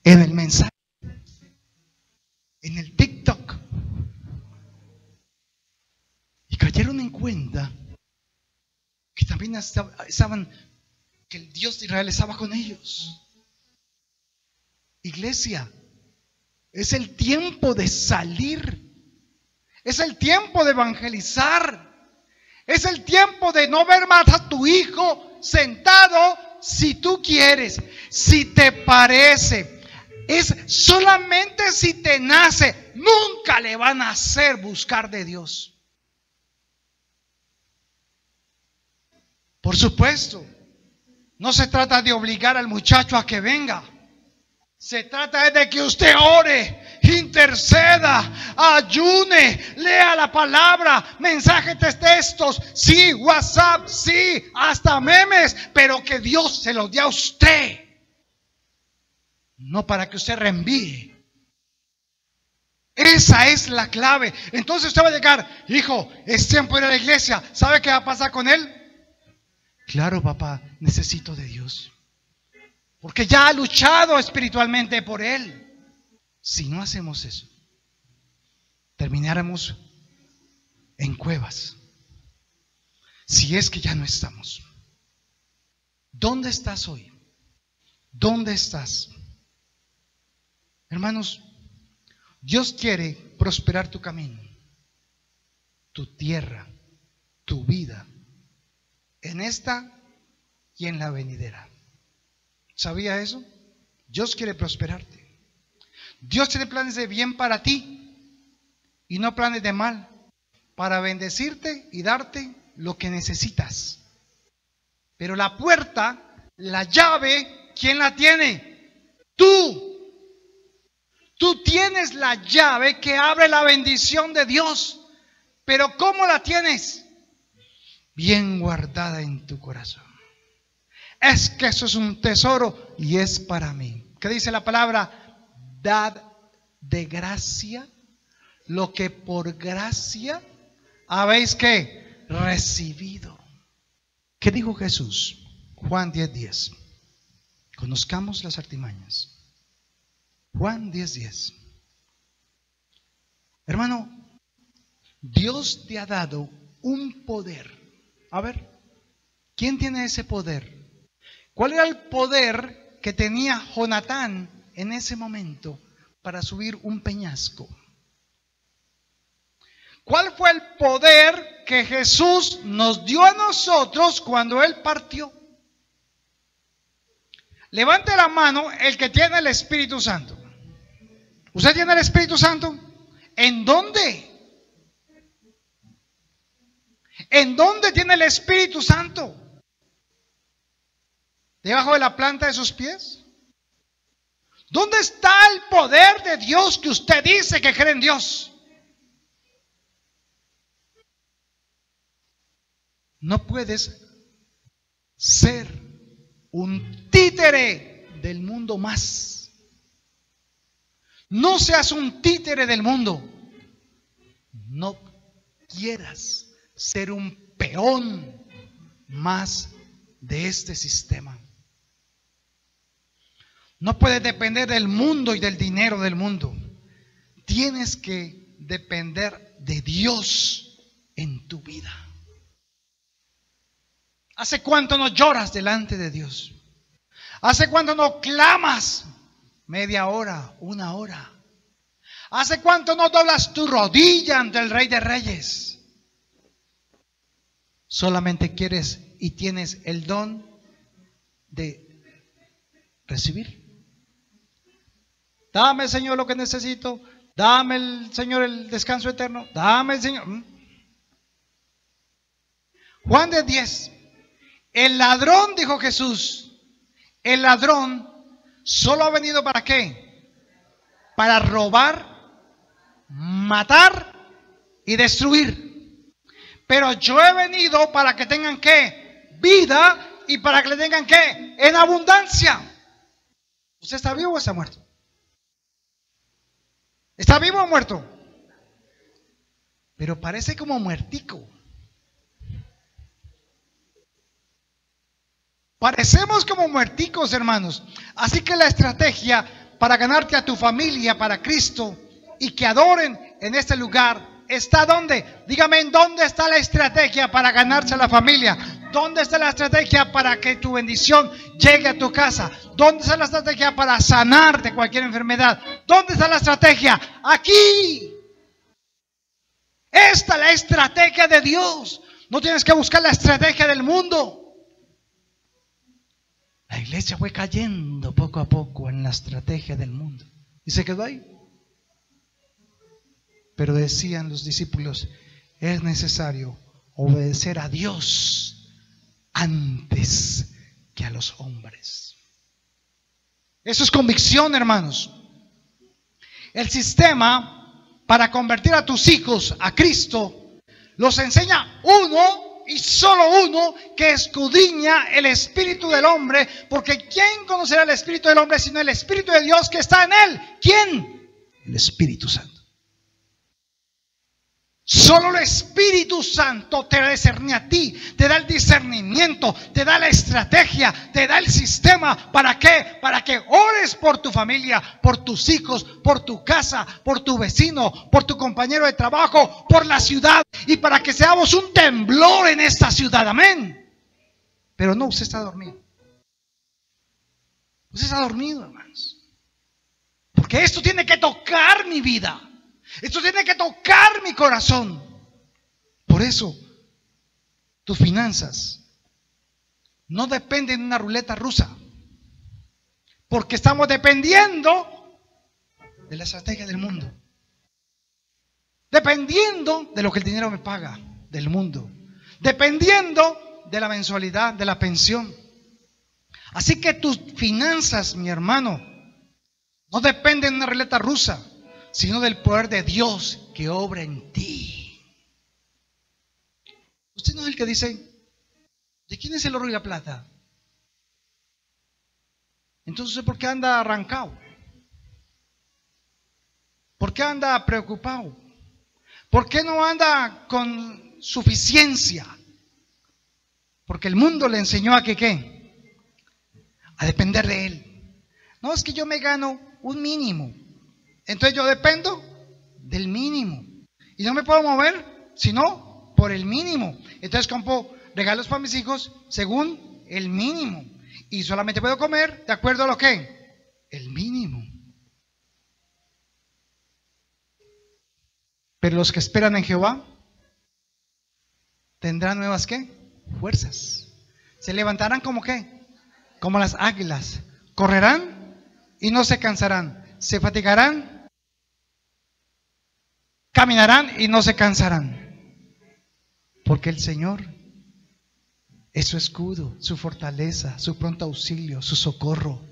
en el mensaje, en el TikTok. Y cayeron en cuenta que también estaban, que el Dios de Israel estaba con ellos. Iglesia, es el tiempo de salir. Es el tiempo de evangelizar. Es el tiempo de no ver más a tu hijo sentado si tú quieres, si te parece. Es solamente si te nace, nunca le van a hacer buscar de Dios. Por supuesto, no se trata de obligar al muchacho a que venga. Se trata de que usted ore, interceda, ayune, lea la palabra, mensajes de textos, sí, WhatsApp, sí, hasta memes, pero que Dios se los dé a usted. No para que usted reenvíe. Esa es la clave. Entonces usted va a llegar, hijo, es tiempo de ir a la iglesia. ¿Sabe qué va a pasar con él? Claro, papá, necesito de Dios. Porque ya ha luchado espiritualmente por él. Si no hacemos eso, terminaremos en cuevas. Si es que ya no estamos. ¿Dónde estás hoy? ¿Dónde estás? Hermanos, Dios quiere prosperar tu camino, tu tierra, tu vida, en esta y en la venidera. ¿Sabía eso? Dios quiere prosperarte. Dios tiene planes de bien para ti y no planes de mal, para bendecirte y darte lo que necesitas. Pero la puerta, la llave, ¿quién la tiene? Tú. Tú tienes la llave que abre la bendición de Dios. Pero ¿cómo la tienes? Bien guardada en tu corazón. Es que eso es un tesoro y es para mí. ¿Qué dice la palabra? Dad de gracia lo que por gracia habéis ¿qué? Recibido. ¿Qué dijo Jesús? Juan 10:10. Conozcamos las artimañas. Juan 10:10. Hermano, Dios te ha dado un poder. A ver, ¿quién tiene ese poder? ¿Cuál era el poder que tenía Jonatán en ese momento para subir un peñasco? ¿Cuál fue el poder que Jesús nos dio a nosotros cuando Él partió? Levante la mano el que tiene el Espíritu Santo. ¿Usted tiene el Espíritu Santo? ¿En dónde? ¿En dónde tiene el Espíritu Santo? ¿Debajo de la planta de sus pies? ¿Dónde está el poder de Dios que usted dice que cree en Dios? No puedes ser un títere del mundo más. No seas un títere del mundo. No quieras ser un peón más de este sistema. No puedes depender del mundo y del dinero del mundo. Tienes que depender de Dios en tu vida. ¿Hace cuánto no lloras delante de Dios? ¿Hace cuánto no clamas? Media hora, una hora. ¿Hace cuánto no doblas tu rodilla ante el Rey de Reyes? Solamente quieres y tienes el don de recibir. Dame, Señor, lo que necesito. Dame, Señor, el descanso eterno. Dame, Señor. Juan 10. El ladrón, dijo Jesús, el ladrón solo ha venido ¿para qué? Para robar, matar y destruir. Pero yo he venido para que tengan ¿qué? Vida y para que le tengan ¿qué? En abundancia. ¿Usted está vivo o está muerto? ¿Está vivo o muerto? Pero parece como muertico. Parecemos como muerticos, hermanos. Así que la estrategia para ganarte a tu familia para Cristo y que adoren en este lugar está ¿dónde? Dígame, ¿en dónde está la estrategia para ganarse a la familia? ¿Dónde está la estrategia para que tu bendición llegue a tu casa? ¿Dónde está la estrategia para sanar de cualquier enfermedad? ¿Dónde está la estrategia? Aquí. Esta es la estrategia de Dios. No tienes que buscar la estrategia del mundo. La iglesia fue cayendo poco poco a poco en la estrategia del mundo. Y se quedó ahí. Pero decían los discípulos, es necesario obedecer a Dios antes que a los hombres. Eso es convicción, hermanos. El sistema para convertir a tus hijos a Cristo los enseña uno y solo uno, que escudriña el espíritu del hombre, porque ¿quién conocerá el espíritu del hombre sino el espíritu de Dios que está en él? ¿Quién? El Espíritu Santo. Solo el Espíritu Santo te da discernir a ti, te da el discernimiento, te da la estrategia, te da el sistema. ¿Para qué? Para que ores por tu familia, por tus hijos, por tu casa, por tu vecino, por tu compañero de trabajo, por la ciudad, y para que seamos un temblor en esta ciudad. Amén. Pero no, usted está dormido. Usted está dormido, hermanos. Porque esto tiene que tocar mi vida. Esto tiene que tocar mi corazón. Por eso, tus finanzas no dependen de una ruleta rusa. Porque estamos dependiendo de la estrategia del mundo. Dependiendo de lo que el dinero me paga del mundo. Dependiendo de la mensualidad, de la pensión. Así que tus finanzas, mi hermano, no dependen de una ruleta rusa, sino del poder de Dios que obra en ti. Usted no es el que dice, ¿de quién es el oro y la plata? Entonces, ¿por qué anda arrancado? ¿Por qué anda preocupado? ¿Por qué no anda con suficiencia? Porque el mundo le enseñó a que ¿qué? A depender de él. No, es que yo me gano un mínimo. Entonces yo dependo del mínimo. Y no me puedo mover sino por el mínimo. Entonces compro regalos para mis hijos según el mínimo. Y solamente puedo comer de acuerdo a lo que el mínimo. Pero los que esperan en Jehová tendrán nuevas ¿qué? Fuerzas. Se levantarán como ¿qué? Como las águilas. Correrán y no se cansarán. Se fatigarán, caminarán y no se cansarán. Porque el Señor es su escudo, su fortaleza, su pronto auxilio, su socorro.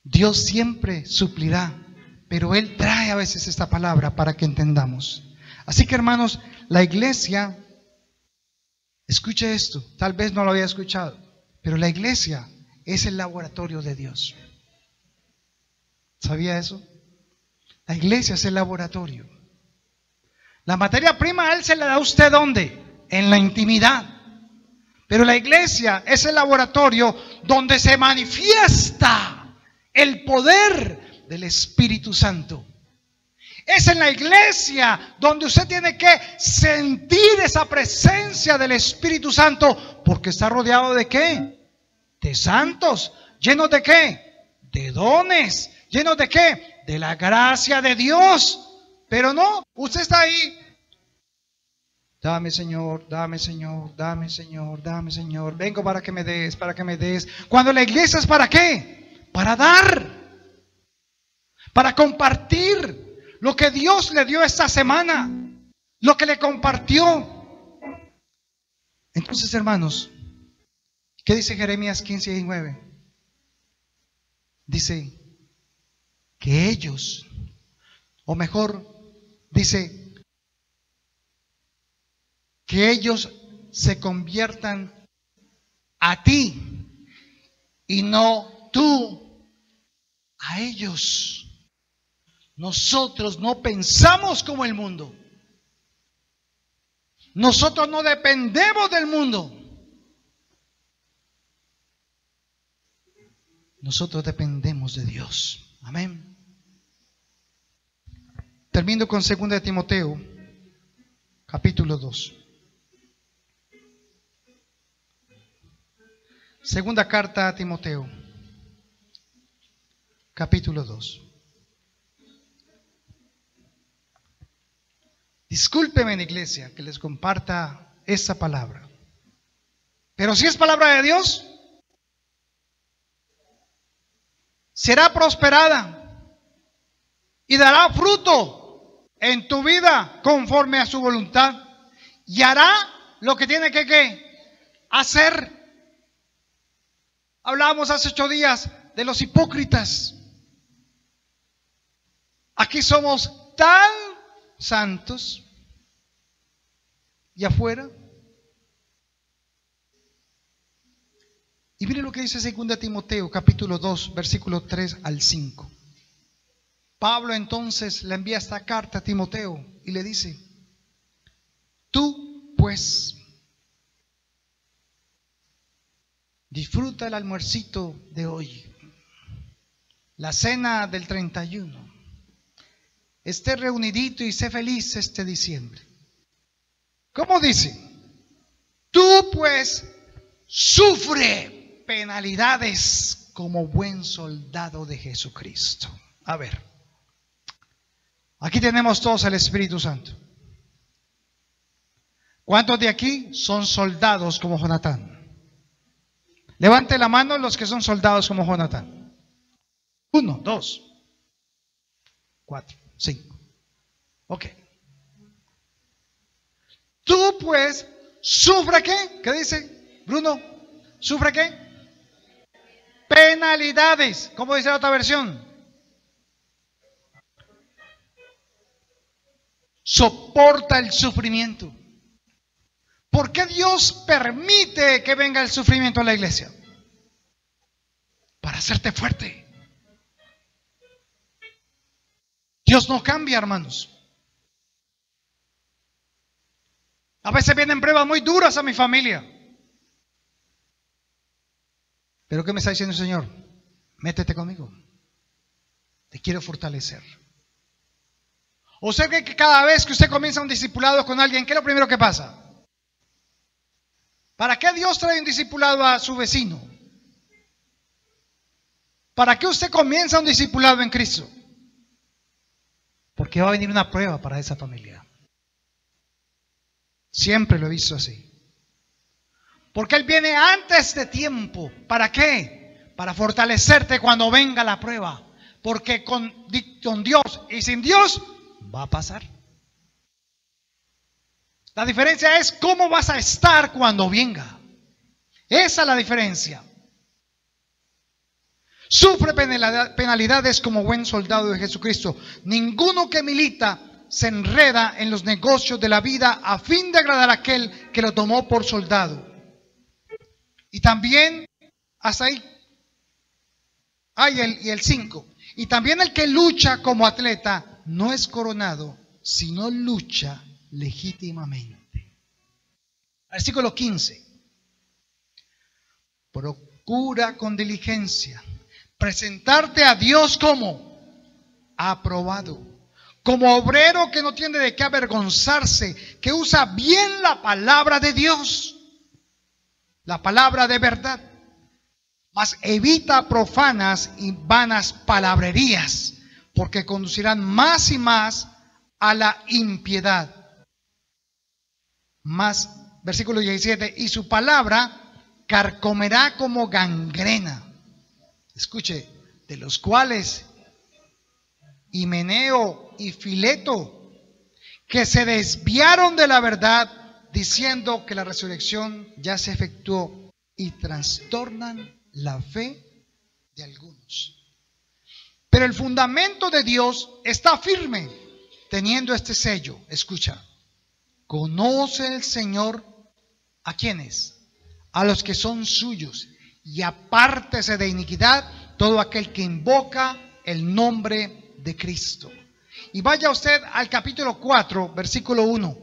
Dios siempre suplirá, pero Él trae a veces esta palabra para que entendamos. Así que, hermanos, la iglesia, escuche esto, tal vez no lo había escuchado, pero la iglesia es el laboratorio de Dios. ¿Sabía eso? La iglesia es el laboratorio. La materia prima a Él se la da a usted ¿dónde? En la intimidad. Pero la iglesia es el laboratorio donde se manifiesta el poder del Espíritu Santo. Es en la iglesia donde usted tiene que sentir esa presencia del Espíritu Santo, porque está rodeado ¿de qué? De santos. ¿Llenos de qué? De dones. ¿Llenos de qué? De la gracia de Dios. Pero no, usted está ahí. Dame Señor, dame Señor, dame Señor, dame Señor. Vengo para que me des, para que me des. Cuando la iglesia es ¿para qué? Para dar. Para compartir lo que Dios le dio esta semana. Lo que le compartió. Entonces, hermanos, ¿qué dice Jeremías 15:9? Dice que ellos, o mejor, dice que ellos se conviertan a ti y no tú a ellos. Nosotros no pensamos como el mundo. Nosotros no dependemos del mundo. Nosotros dependemos de Dios. Amén. Termino con 2 de Timoteo, capítulo 2. Segunda carta a Timoteo, capítulo 2. Discúlpeme en iglesia que les comparta esta palabra, pero si es palabra de Dios, será prosperada y dará fruto en tu vida conforme a su voluntad, y hará lo que tiene que hacer. Hablábamos hace 8 días de los hipócritas. Aquí somos tan santos y afuera. Y mire lo que dice 2 Timoteo capítulo 2 versículo 3 al 5. Pablo entonces le envía esta carta a Timoteo y le dice: tú pues disfruta el almuercito de hoy, la cena del 31. Esté reunidito y sé feliz este diciembre. ¿Cómo dice? Tú pues sufre penalidades como buen soldado de Jesucristo. A ver, aquí tenemos todos el Espíritu Santo. ¿Cuántos de aquí son soldados como Jonatán? Levante la mano los que son soldados como Jonatán. 1, 2, 4, 5. Ok. Tú pues, ¿sufre qué? ¿Qué dice Bruno? ¿Sufre qué? Penalidades. ¿Cómo dice la otra versión? Soporta el sufrimiento. ¿Por qué Dios permite que venga el sufrimiento a la iglesia? Para hacerte fuerte. Dios no cambia, hermanos. A veces vienen pruebas muy duras a mi familia. Pero ¿qué me está diciendo el Señor? Métete conmigo. Te quiero fortalecer. ¿O sea que cada vez que usted comienza un discipulado con alguien, qué es lo primero que pasa? ¿Para qué Dios trae un discipulado a su vecino? ¿Para qué usted comienza un discipulado en Cristo? Porque va a venir una prueba para esa familia. Siempre lo he visto así. Porque Él viene antes de tiempo. ¿Para qué? Para fortalecerte cuando venga la prueba. Porque con Dios y sin Dios va a pasar. La diferencia es cómo vas a estar cuando venga. Esa es la diferencia. Sufre penalidades como buen soldado de Jesucristo. Ninguno que milita se enreda en los negocios de la vida a fin de agradar a aquel que lo tomó por soldado. Y también, hasta ahí, y el 5. Y también el que lucha como atleta no es coronado, sino lucha legítimamente. Versículo 15. Procura con diligencia presentarte a Dios como aprobado, como obrero que no tiene de qué avergonzarse, que usa bien la palabra de Dios, la palabra de verdad, mas evita profanas y vanas palabrerías, porque conducirán más y más a la impiedad. Más, versículo 17, y su palabra carcomerá como gangrena. Escuche, de los cuales Himeneo y Fileto, que se desviaron de la verdad, diciendo que la resurrección ya se efectuó, y trastornan la fe de algunos. Pero el fundamento de Dios está firme, teniendo este sello. Escucha, conoce el Señor a quienes, a los que son suyos, y apártese de iniquidad todo aquel que invoca el nombre de Cristo. Y vaya usted al capítulo 4, versículo 1,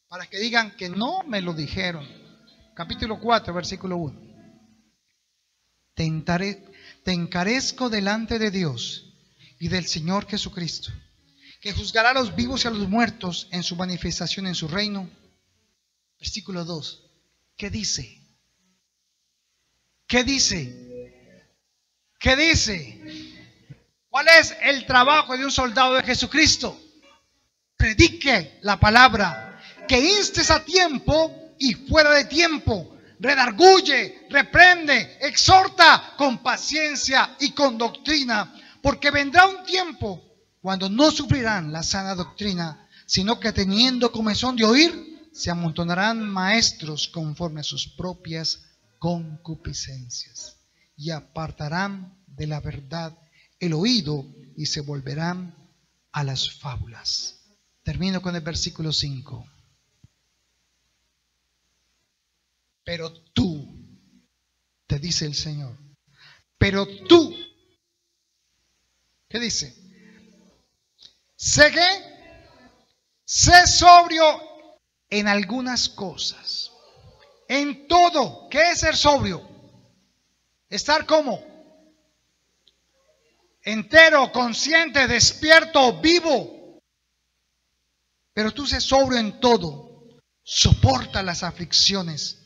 para que digan que no me lo dijeron. Capítulo 4, versículo 1. Te encarezco delante de Dios y del Señor Jesucristo, que juzgará a los vivos y a los muertos en su manifestación en su reino. Versículo 2. ¿Qué dice? ¿Qué dice? ¿Qué dice? ¿Cuál es el trabajo de un soldado de Jesucristo? Predique la palabra, que instes a tiempo y fuera de tiempo, redarguye, reprende, exhorta con paciencia y con doctrina, porque vendrá un tiempo cuando no sufrirán la sana doctrina, sino que teniendo comezón de oír, se amontonarán maestros conforme a sus propias concupiscencias, y apartarán de la verdad el oído y se volverán a las fábulas. Termino con el versículo 5. Pero tú, te dice el Señor, pero tú, ¿qué dice? Sé sobrio en algunas cosas, en todo. ¿Qué es ser sobrio? Estar como entero, consciente, despierto, vivo. Pero tú sé sobrio en todo, soporta las aflicciones,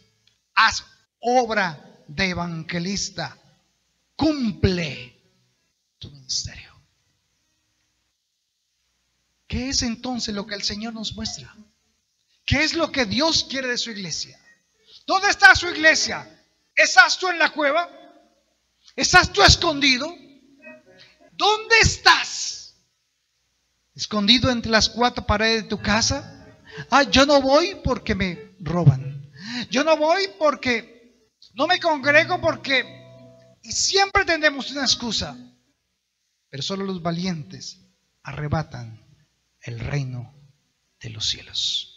haz obra de evangelista, cumple tu ministerio. ¿Qué es entonces lo que el Señor nos muestra? ¿Qué es lo que Dios quiere de su iglesia? ¿Dónde está su iglesia? ¿Estás tú en la cueva? ¿Estás tú escondido? ¿Dónde estás? ¿Escondido entre las cuatro paredes de tu casa? Yo no voy porque me roban. Yo no voy porque no me congrego porque... Y siempre tendremos una excusa. Pero solo los valientes arrebatan el reino de los cielos.